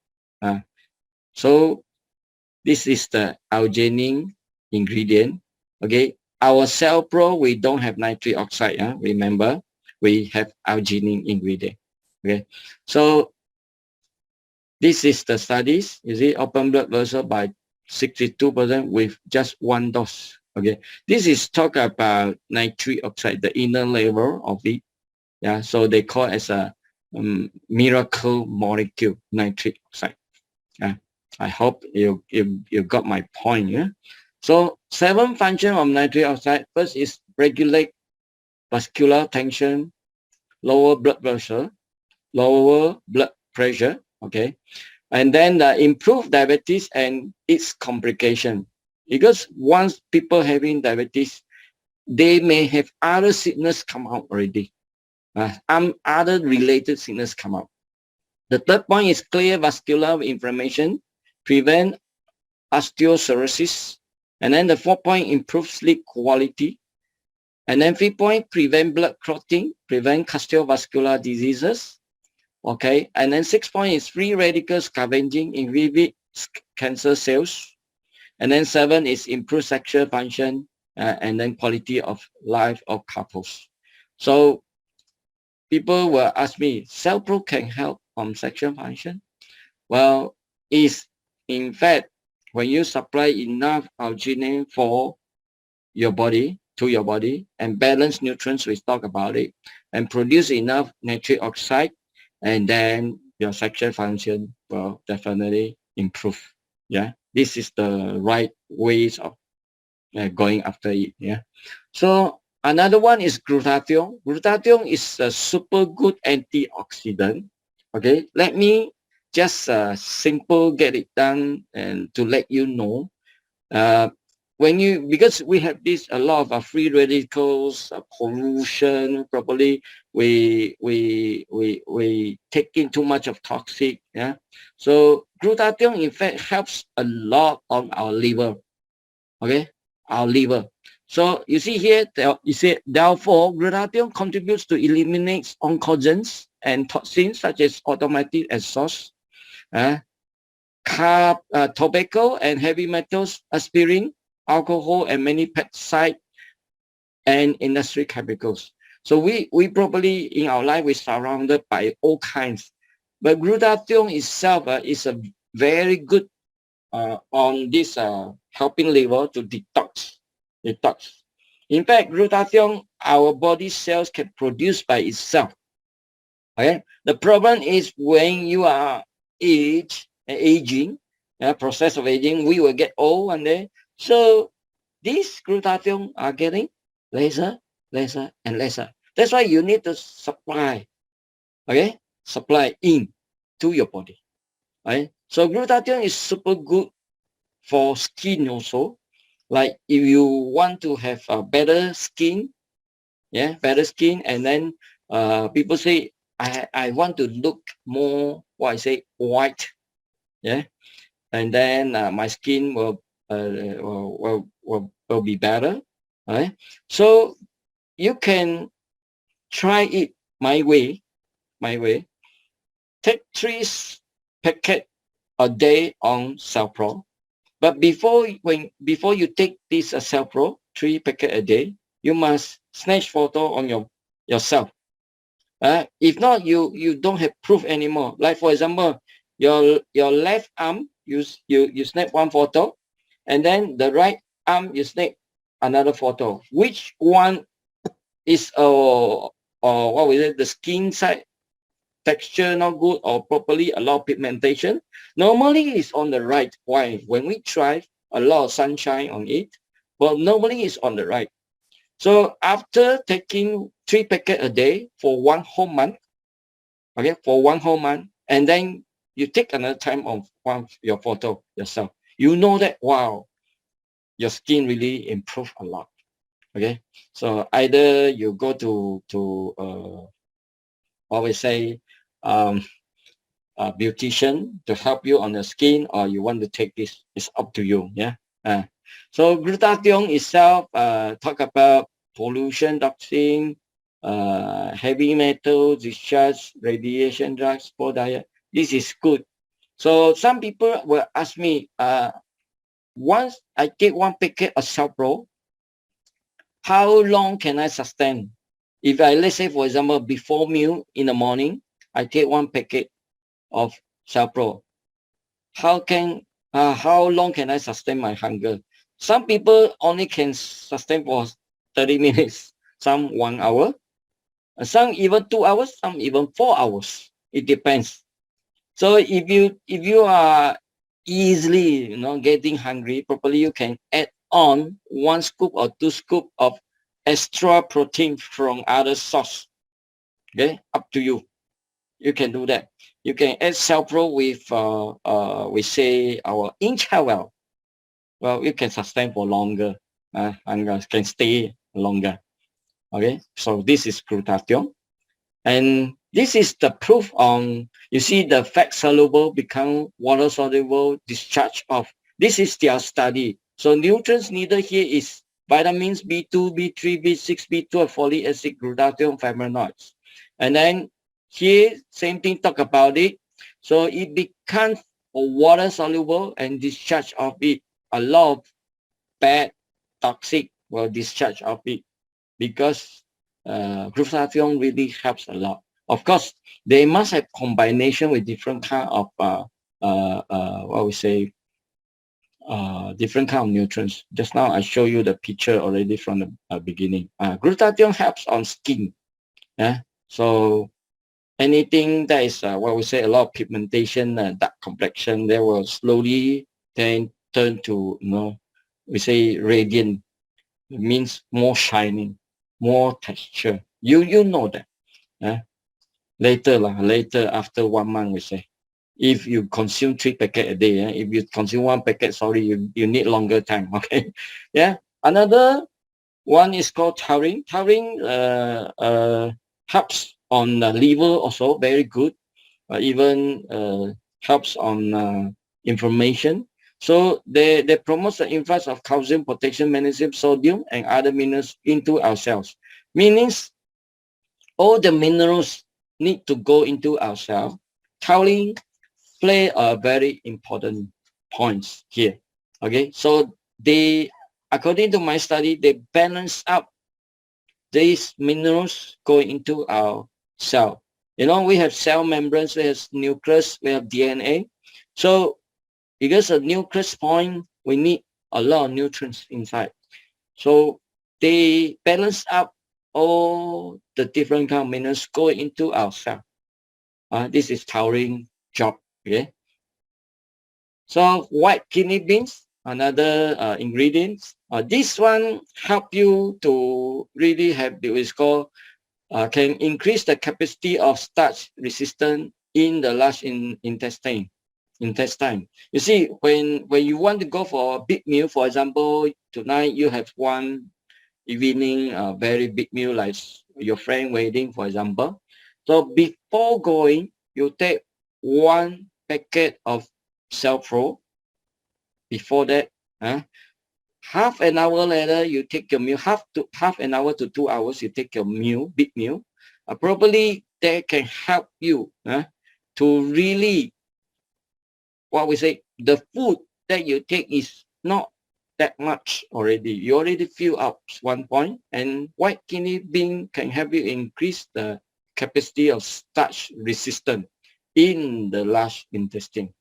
So this is the arginine ingredient. Okay, our Cell Pro, we don't have nitric oxide. Remember, we have arginine ingredient. Okay, so this is the studies. You see, open blood vessel by 62% with just one dose. Okay, this is talk about nitric oxide, the inner layer of it. Yeah, so they call it as a miracle molecule, nitric oxide. Yeah, I hope you got my point. Yeah, so 7 functions of nitric oxide. First is regulate vascular tension, lower blood pressure, lower blood pressure. Okay, and then improve diabetes and its complication. Because once people having diabetes, they may have other sickness come out already. Other related sickness come out. The third point is clear vascular inflammation, prevent osteoporosis. And then the fourth point, improve sleep quality. And then fifth point, prevent blood clotting, prevent cardiovascular diseases. Okay. And then sixth point is free radical scavenging, inhibit cancer cells. And then seven is improve sexual function and then quality of life of couples. So people will ask me, CellPro can help on sexual function? Well, is in fact, when you supply enough arginine for your body, to your body, and balance nutrients, we talk about it, and produce enough nitric oxide, and then your sexual function will definitely improve. Yeah, this is the right ways of going after it. Yeah. So another one is glutathione. Glutathione is a super good antioxidant. Okay, let me just simple get it done and to let you know. When you, because we have this a lot of free radicals, pollution, probably we take in too much of toxic. Yeah, so glutathione in fact helps a lot on our liver. Okay, our liver. So you see here, you say therefore glutathione contributes to eliminate oncogens and toxins such as automatic exhaust, tobacco and heavy metals, aspirin, alcohol, and many pesticide and industry chemicals. So we probably in our life we're surrounded by all kinds, but glutathione itself is a very good on this helping liver to detox. In fact, glutathione our body cells can produce by itself. Okay, the problem is when you are aging, process of aging, we will get old one day. So these glutathione are getting lesser, and lesser. That's why you need to supply, okay, supply in to your body. Right? So glutathione is super good for skin also. Like if you want to have a better skin, better skin, and then people say I want to look more, what I say, white, and then my skin will be better, right? So you can try it my way. Take 3 packets a day on CellPro. But before you take this CellPro 3 packets a day, you must snatch photo on yourself. If not, you don't have proof anymore. Like for example, your left arm, you snap one photo, and then the right arm you snap another photo. Which one is or what was it? The skin side texture not good or properly a lot of pigmentation. Normally it's on the right. Why? When we try a lot of sunshine on it, well, normally it's on the right. So after taking 3 packets a day for 1 whole month, okay, for 1 whole month, and then you take another time of your photo yourself, you know that, wow, your skin really improved a lot. Okay, so either you go to what we say, a beautician to help you on the skin, or you want to take this, it's up to you. Yeah. So glutathione itself talk about pollution, toxin, heavy metal discharge, radiation, drugs, poor diet. This is good. So some people will ask me, once I take 1 packet of CellPro, how long can I sustain? If I, let's say for example, before meal in the morning, I take 1 packet of CellPro. How long can I sustain my hunger? Some people only can sustain for 30 minutes, some 1 hour, some even 2 hours, some even 4 hours. It depends. So if you are easily getting hungry, probably you can add on 1 scoop or 2 scoop of extra protein from other source. Okay, up to you. You can do that. You can add CellPro with we say our inch well. Well, you can sustain for longer. Hunger can stay longer. Okay, so this is glutathione. And this is the proof on, you see the fat soluble become water soluble discharge of. This is their study. So nutrients needed here is vitamins B2, B3, B6, B12, folic acid, glutathione, flavonoids. And then here, same thing, talk about it. So it becomes water soluble and discharge of it. A lot of bad, toxic will discharge of it because glutathione really helps a lot. Of course, they must have combination with different kind of what we say, different kind of nutrients. Just now I show you the picture already from the beginning. Glutathione helps on skin. Yeah, so anything that is what we say, a lot of pigmentation, dark complexion, they will slowly then turn to, we say radiant. It means more shining, more texture. You know that. Later after 1 month, we say, if you consume 3 packets a day, if you consume 1 packet, sorry, you need longer time. Okay, yeah. Another one is called taurine. Taurine helps on the liver also, very good. Even helps on inflammation. So they promote the influx of calcium, potassium, magnesium, sodium, and other minerals into our cells. Meaning all the minerals need to go into our cell. Taurine play a very important point here. Okay, so they, according to my study, they balance up these minerals going into our cell. We have cell membranes, we have nucleus, we have DNA. So because of nucleus point, we need a lot of nutrients inside. So they balance up all the different kind of minerals going into our cell. This is taurine job. Okay. So white kidney beans, another ingredient. This one help you to really have what is called can increase the capacity of starch resistance in the large intestine. You see, when you want to go for a big meal, for example, tonight you have one evening very big meal like your friend wedding, for example. So before going, you take 1 packet of Pro. Before that, half an hour later, you take your meal. Half an hour to 2 hours, you take your meal, big meal. Probably that can help you to really, what we say, the food that you take is not that much already. You already fill up 1 point, and white kidney bean can help you increase the capacity of starch resistance in the large intestine.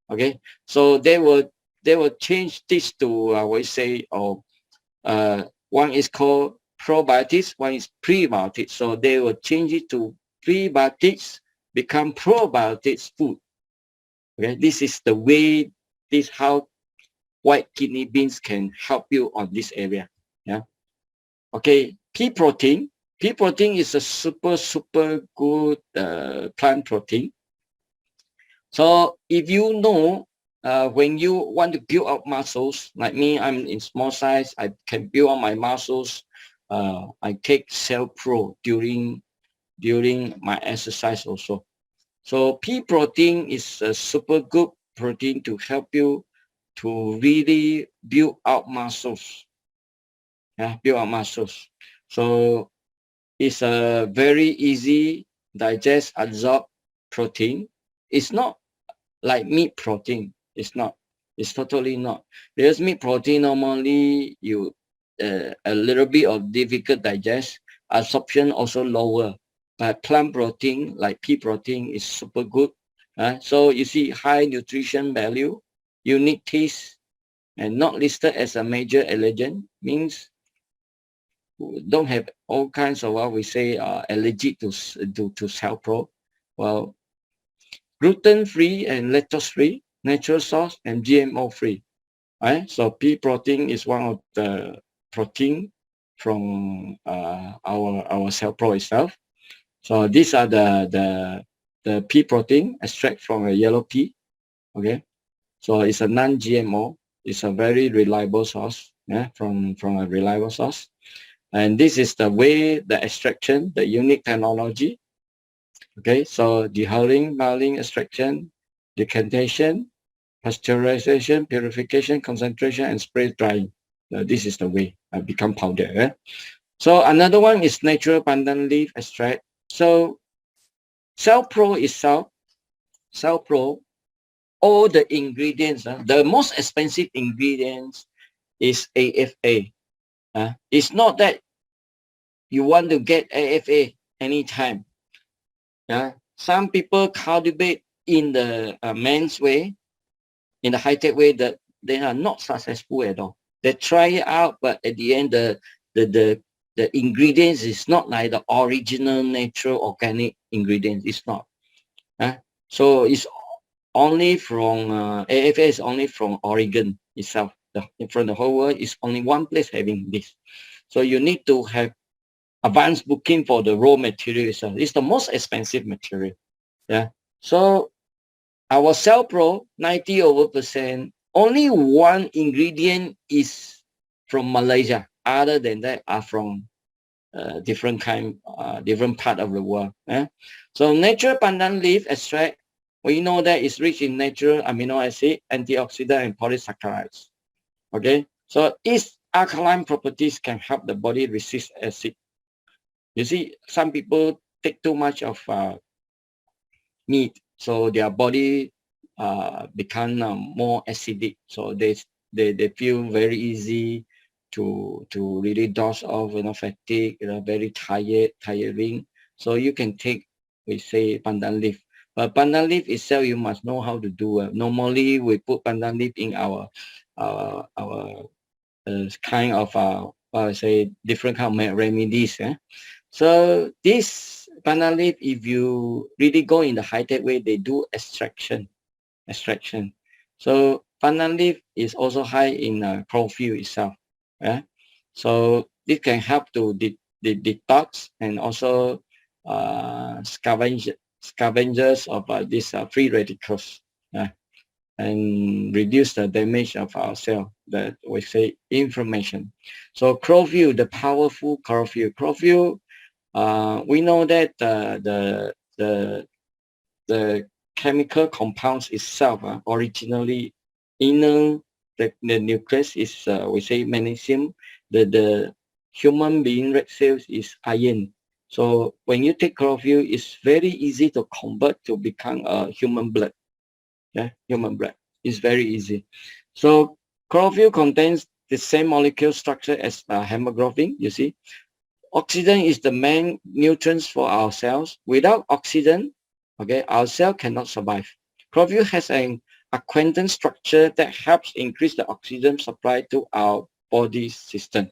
Okay, so they will change this to we say, one is called probiotics, one is prebiotics. So they will change it to prebiotics become probiotics food. Okay, this is the way, this how white kidney beans can help you on this area. Yeah. Okay, pea protein. Pea protein is a super good plant protein. So if you know, when you want to build up muscles, like me, I'm in small size, I can build up my muscles. I take Cell Pro during my exercise also. So pea protein is a super good protein to help you to really build up muscles. Yeah, build up muscles. So it's a very easy digest, absorb protein. It's not like meat protein. It's not. It's totally not. Because meat protein normally you a little bit of difficult digest, absorption also lower. But plant protein like pea protein is super good. So you see high nutrition value, unique taste, and not listed as a major allergen, means don't have all kinds of what we say allergic to Cell Pro. Well, gluten-free and lactose-free, natural source, and GMO-free. Right? So pea protein is one of the protein from our Cell Pro itself. So these are the pea protein extract from a yellow pea. Okay, so it's a non-GMO. It's a very reliable source. Yeah, from a reliable source. And this is the way, the extraction, the unique technology. Okay, so dehulling, boiling, extraction, decantation, pasteurization, purification, concentration, and spray drying. This is the way become powder. So another one is natural pandan leaf extract. So Cell Pro itself, Cell Pro, all the ingredients, the most expensive ingredients is AFA. It's not that you want to get AFA anytime. Some people cultivate in the men's way, in the high-tech way, that they are not successful at all. They try it out, but at the end, the ingredients is not like the original, natural, organic ingredients. It's not. So it's only from AFA is only from Oregon itself. From the whole world, it's only one place having this. So you need to have advanced booking for the raw material itself. It's the most expensive material. So our Cell Pro 90%, only one ingredient is from Malaysia. Other than that are from different part of the world. So natural pandan leaf extract, we know that it's rich in natural amino acid, antioxidant, and polysaccharides. Okay, so its alkaline properties can help the body resist acid. You see, some people take too much of meat, so their body become more acidic. So they feel very easy to really doze off, fatigue, very tiring. So you can take, we say, pandan leaf. But pandan leaf itself, you must know how to do. Normally, we put pandan leaf in our kind of what I say, different kind of remedies. So this pandan leaf, if you really go in the high-tech way, they do extraction. So pandan leaf is also high in chlorophyll itself. So this can help to detox and also scavengers of these free radicals, and reduce the damage of our cell, that we say inflammation. So chlorophyll, the powerful chlorophyll. Chlorophyll, we know that the chemical compounds itself originally inner the nucleus is we say magnesium. The human being red cells is iron. So when you take chlorophyll, it's very easy to convert to become a human blood. Human blood is very easy. So chlorophyll contains the same molecule structure as hemoglobin. You see, oxygen is the main nutrients for our cells. Without oxygen, our cell cannot survive. Chlorophyll has an acquaintance structure that helps increase the oxygen supply to our body system.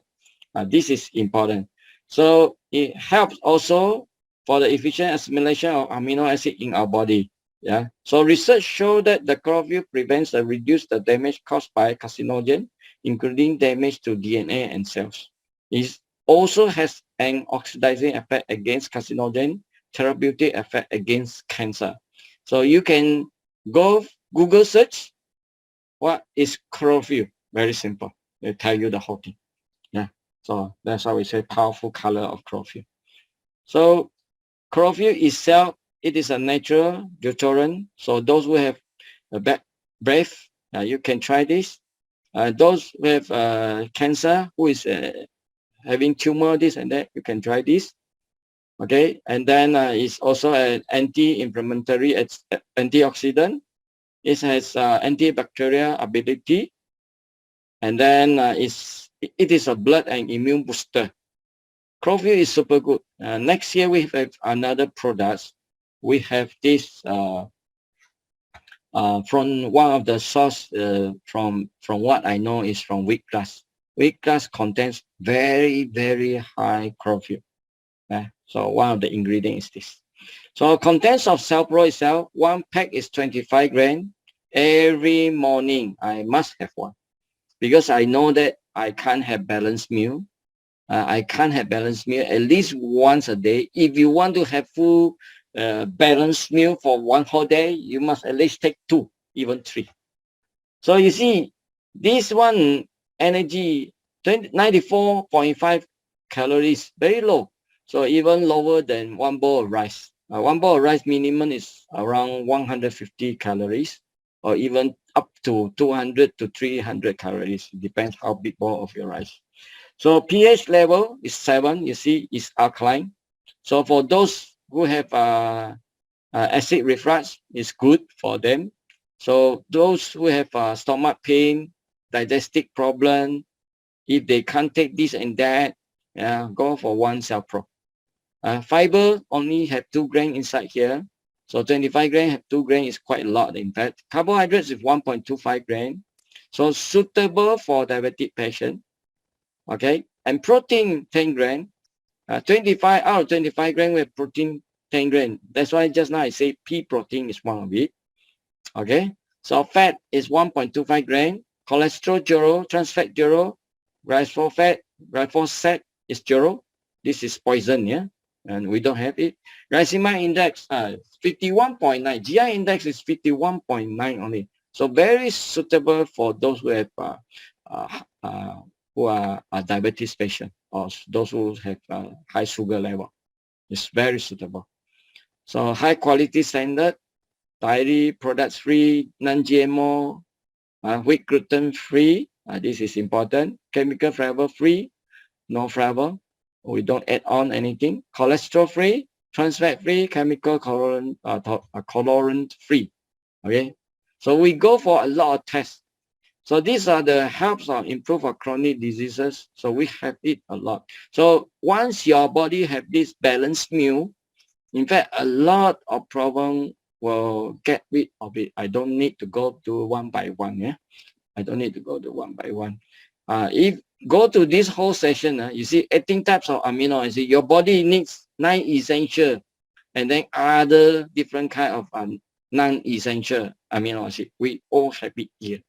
This is important. So it helps also for the efficient assimilation of amino acid in our body. So research show that the chlorophyll prevents and reduces the damage caused by carcinogen, including damage to DNA and cells. It also has an oxidizing effect against carcinogen, therapeutic effect against cancer. So you can go Google search what is chlorophyll. Very simple. They tell you the whole thing. So that's why we say powerful color of chlorophyll. So chlorophyll itself, it is a natural deodorant. So those who have a bad breath, you can try this. Those who have cancer, who is having tumor, this and that, you can try this. And then it's also an anti-inflammatory antioxidant. It has antibacterial ability, and then it is a blood and immune booster. Chlorophyll is super good. Next year we have another product. We have this from one of the source from what I know is from wheat grass. Wheat grass contains very, very high chlorophyll. So one of the ingredients is this. So contents of Cell Pro itself, one pack is 25 grams. Every morning I must have one, because I know that I can't have balanced meal. I can't have balanced meal at least once a day. If you want to have full balanced meal for one whole day, you must at least take 2, even 3. So you see, this one energy 94.5 calories, very low. So even lower than one bowl of rice. One bowl of rice minimum is around 150 calories, or even up to 200 to 300 calories. It depends how big bowl of your rice. So pH level is 7. You see, is alkaline. So for those who have acid reflux, it's good for them. So those who have stomach pain, digestive problem, if they can't take this and that, go for one cell pro. Fiber only have 2 grams inside here. So 25 grams have 2 grams is quite a lot. In fact, carbohydrates is 1.25 grams. So suitable for diabetic patient. Okay. And protein 10 grams. 25 out of 25 grams with protein 10 grams. That's why just now I say pea protein is one of it. Okay. So fat is 1.25 grams. Cholesterol 0, trans fat 0, glyphosate is 0. This is poison, yeah, and we don't have it. Glycemic index 51.9. GI index is 51.9 only. So very suitable for those who have who are diabetes patient or those who have high sugar level. It's very suitable. So high quality standard, dairy products free, non-GMO, wheat gluten free. This is important. Chemical flavor free, no flavor. We don't add on anything. Cholesterol free, trans fat free, chemical colorant free. Okay. So we go for a lot of tests. So these are the helps of improve our chronic diseases. So we have it a lot. So once your body have this balanced meal, in fact, a lot of problem will get rid of it. I don't need to go to one by one. Yeah, I don't need to go to one by one. If go to this whole session, you see 18 types of amino acid. Your body needs 9 essential, and then other different kind of non-essential amino acid. We all have it here.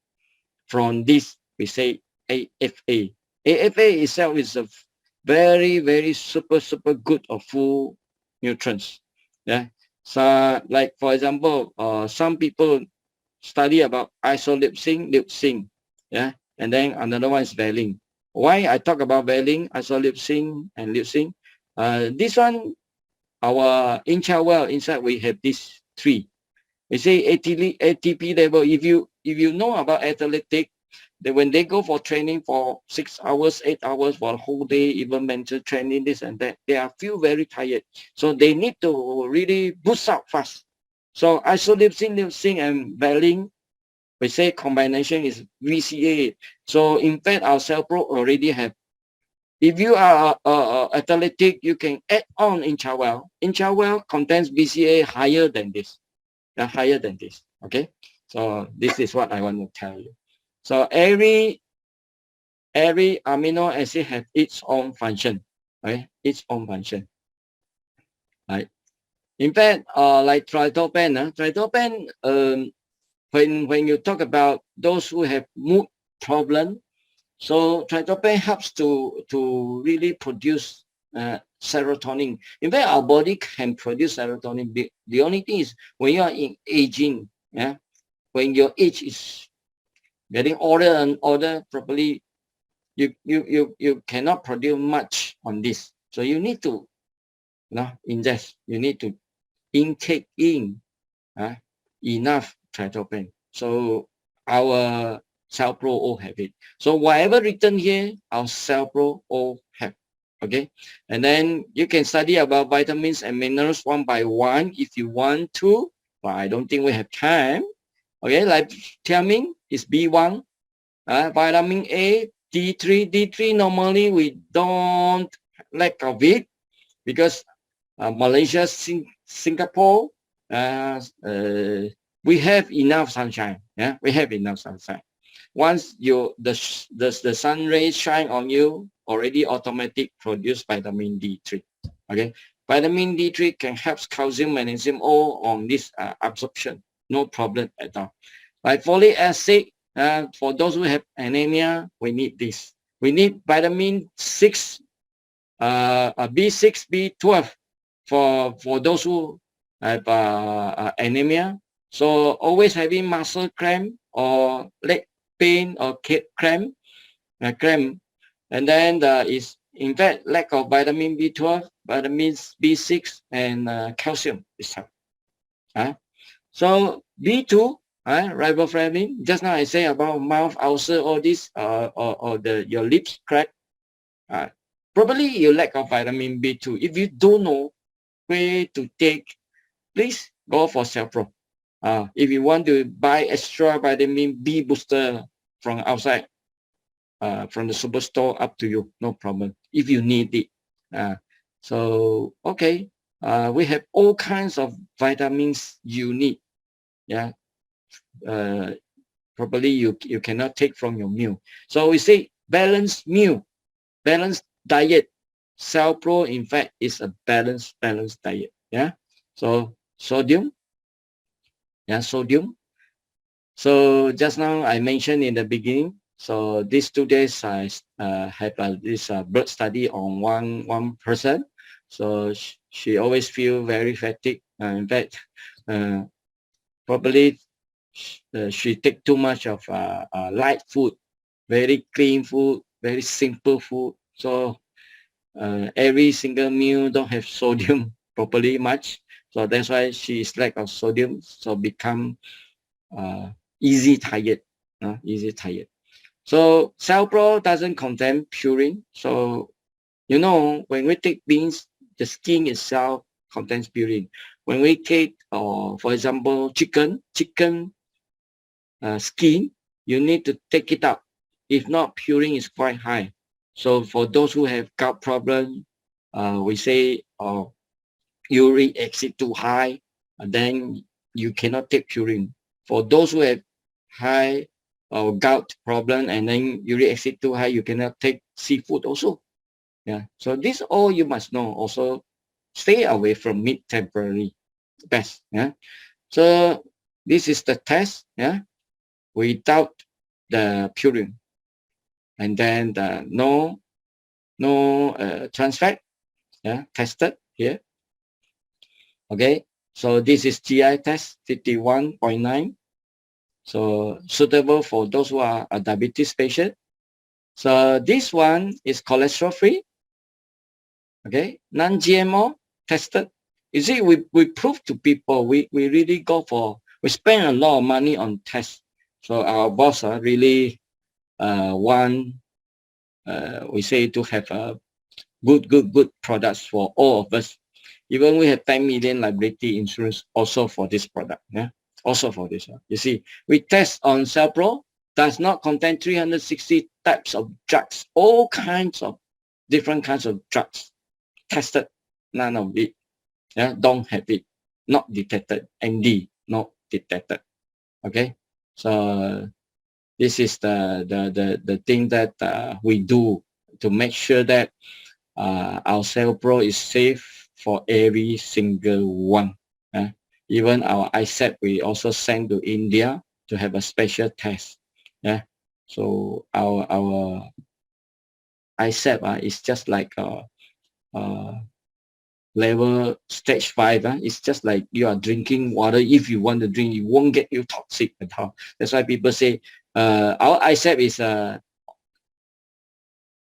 From this, we say AFA. AFA itself is a very, very super good of full nutrients. Yeah. So like for example, some people study about isoleucine, leucine. Yeah. And then another one is valine. Why I talk about valine, isoleucine, and leucine? This one, our well inside we have these 3. We say ATP level. If you know about athletic, that when they go for training for 6 hours, 8 hours for a whole day, even mental training, this and that, they are feel very tired. So they need to really boost up fast. So isoleucine, leucine, and valine, we say combination is VCA. So in fact, our cell pro already have. If you are athletic, you can add on Inchawell. Inchawell contains BCA higher than this. Higher than this. Okay. So this is what I want to tell you. So every amino acid has its own function, right? Its own function, right? In fact, like tryptophan, when you talk about those who have mood problem, so tryptophan helps to really produce serotonin. In fact, our body can produce serotonin. The only thing is when you are in aging, yeah, when your age is getting older and older, probably you cannot produce much on this. So you need to ingest. You need to intake in enough tryptophan. So our cell pro all have it. So whatever written here, our cell pro all have. Okay, and then you can study about vitamins and minerals one by one if you want to, but I don't think we have time. Okay, like thiamine is B1, vitamin A, D3. D3 normally we don't lack of it because Malaysia, Singapore, we have enough sunshine. Yeah, we have enough sunshine. Once the sun rays shine on you, already automatic produce vitamin D3. Okay, vitamin D3 can help calcium, magnesium all on this absorption. No problem at all. Like folic acid, for those who have anemia, we need this. We need vitamin 6, B6, B12 for those who have anemia. So always having muscle cramp or leg pain or cramp, and then is In fact, lack of vitamin B12, vitamins B6, and calcium is help. So B2, riboflavin. Just now I say about mouth ulcer, all this, or your lips crack. Probably you lack of vitamin B2. If you don't know where to take, please go for Cellpro. If you want to buy extra vitamin B booster from outside, from the superstore, up to you, no problem. If you need it, so okay, we have all kinds of vitamins you need. Yeah, probably you cannot take from your meal. So we say balanced meal, balanced diet. Cellpro, in fact, is a balanced diet. Yeah. So sodium. Yeah, sodium. So just now I mentioned in the beginning. So these 2 days I have this blood study on one person. So she always feel very fatigued. In fact, probably she take too much of light food, very clean food, very simple food. So every single meal don't have sodium properly much. So that's why she is lack of sodium. So become easy tired. Easy tired. So Cellpro doesn't contain purine. So you know, when we take beans, the skin itself contains purine. When we take, for example, chicken skin, you need to take it out. If not, purine is quite high. So for those who have gut problem, we say uric acid too high, and then you cannot take purine. For those who have high gout problem and then uric acid too high, you cannot take seafood also. Yeah. So this all you must know. Also, stay away from meat temporarily. Best. Yeah. So this is the test. Yeah. Without the purine, and then the no trans fat. Yeah. Tested here. Okay. So this is GI test 51.9. So suitable for those who are a diabetes patient. So this one is cholesterol free. Okay, non-GMO tested. You see, we prove to people, we really go for, we spend a lot of money on tests. So our boss really want, we say, to have a good products for all of us. Even we have 10 million liability insurance also for this product. Yeah, also for this one. You see, we test on Cellpro, does not contain 360 types of drugs, all kinds of different kinds of drugs tested, none of it. Yeah, don't have it, not detected. MD, not detected. Okay, so this is the thing that we do to make sure that our Cellpro is safe for every single one. Even our ISAP, we also send to India to have a special test. Yeah, so our ISAP is just like level stage 5. It's just like you are drinking water. If you want to drink, it won't get you toxic at all. That's why people say our ISAP is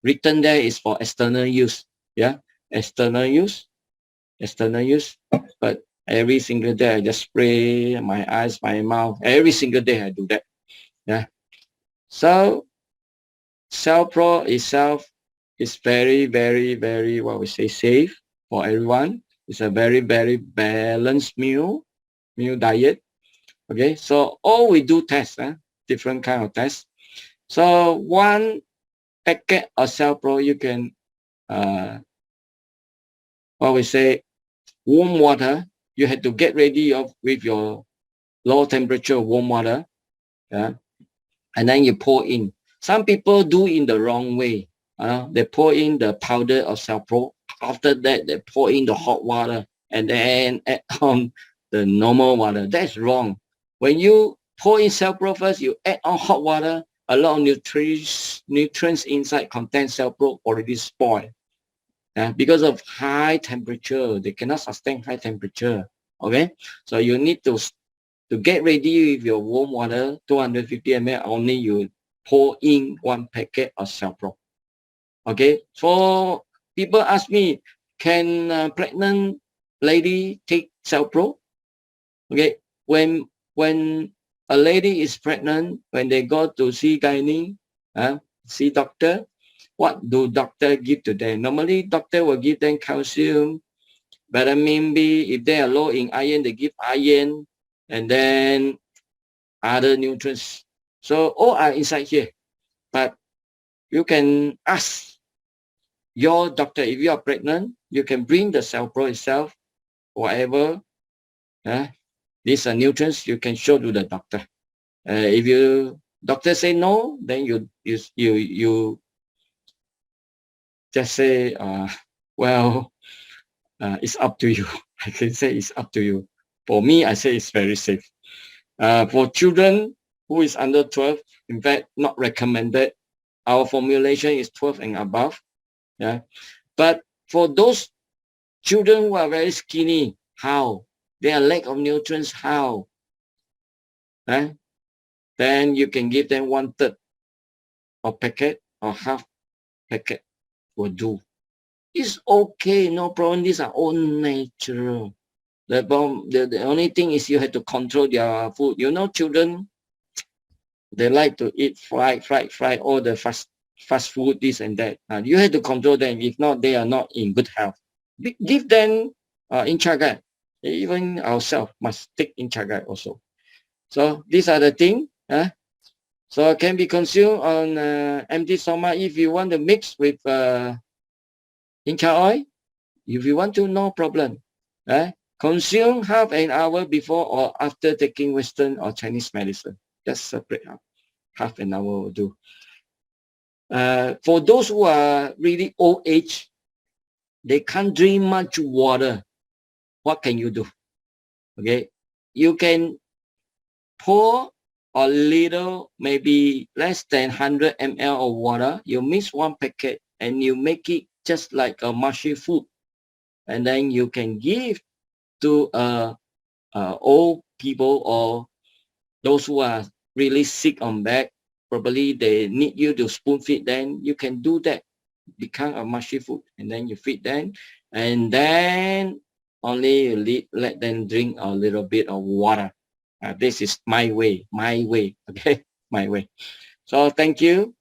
written there is for external use. Yeah, external use. But every single day I just spray my eyes, my mouth. Every single day I do that. Yeah. So Cellpro itself is very, what we say, safe for everyone. It's a very balanced meal diet. Okay, so all we do tests, different kind of tests. So one packet of Cellpro, you can what we say, warm water. You have to get ready with your low temperature warm water. Yeah, and then you pour in. Some people do in the wrong way. They pour in the powder of Cellpro. After that, they pour in the hot water and then add on the normal water. That's wrong. When you pour in Cellpro first, you add on hot water. A lot of nutrients inside contain Cellpro already spoiled. Because of high temperature, they cannot sustain high temperature. Okay, so you need to get ready with your warm water, 250 ml. Only you pour in one packet of Cellpro. Okay, for people ask me, can pregnant lady take Cellpro? Okay, when a lady is pregnant, when they go to see gynae, see doctor, what do doctor give to them? Normally, doctor will give them calcium, vitamin B. If they are low in iron, they give iron, and then other nutrients. So all are inside here. But you can ask your doctor, if you are pregnant, you can bring the Cellpro itself, whatever. These are nutrients you can show to the doctor. If you doctor say no, then you just say, well, it's up to you. I can say it's up to you. For me, I say it's very safe. For children who is under 12, in fact, not recommended. Our formulation is 12 and above. Yeah, but for those children who are very skinny, how? They are lack of nutrients, how? Then you can give them 1/3 of packet or half packet will do. It's okay, no problem. These are all natural. The only thing is you have to control their food. You know, children, they like to eat fried, all the fast food, this and that. You have to control them. If not, they are not in good health. Give them inchagai. Even ourselves must take inchagai also. So these are the things. So it can be consumed on empty stomach. If you want to mix with incha oil, if you want to, no problem. Consume half an hour before or after taking Western or Chinese medicine. Just separate out. Half an hour will do. For those who are really old age, they can't drink much water. What can you do? Okay, you can pour a little, maybe less than 100 ml of water. You mix one packet and you make it just like a mushy food. And then you can give to old people or those who are really sick on back. Probably they need you to spoon feed them. You can do that. Become a mushy food. And then you feed them. And then only you let them drink a little bit of water. This is my way, okay, my way. So thank you.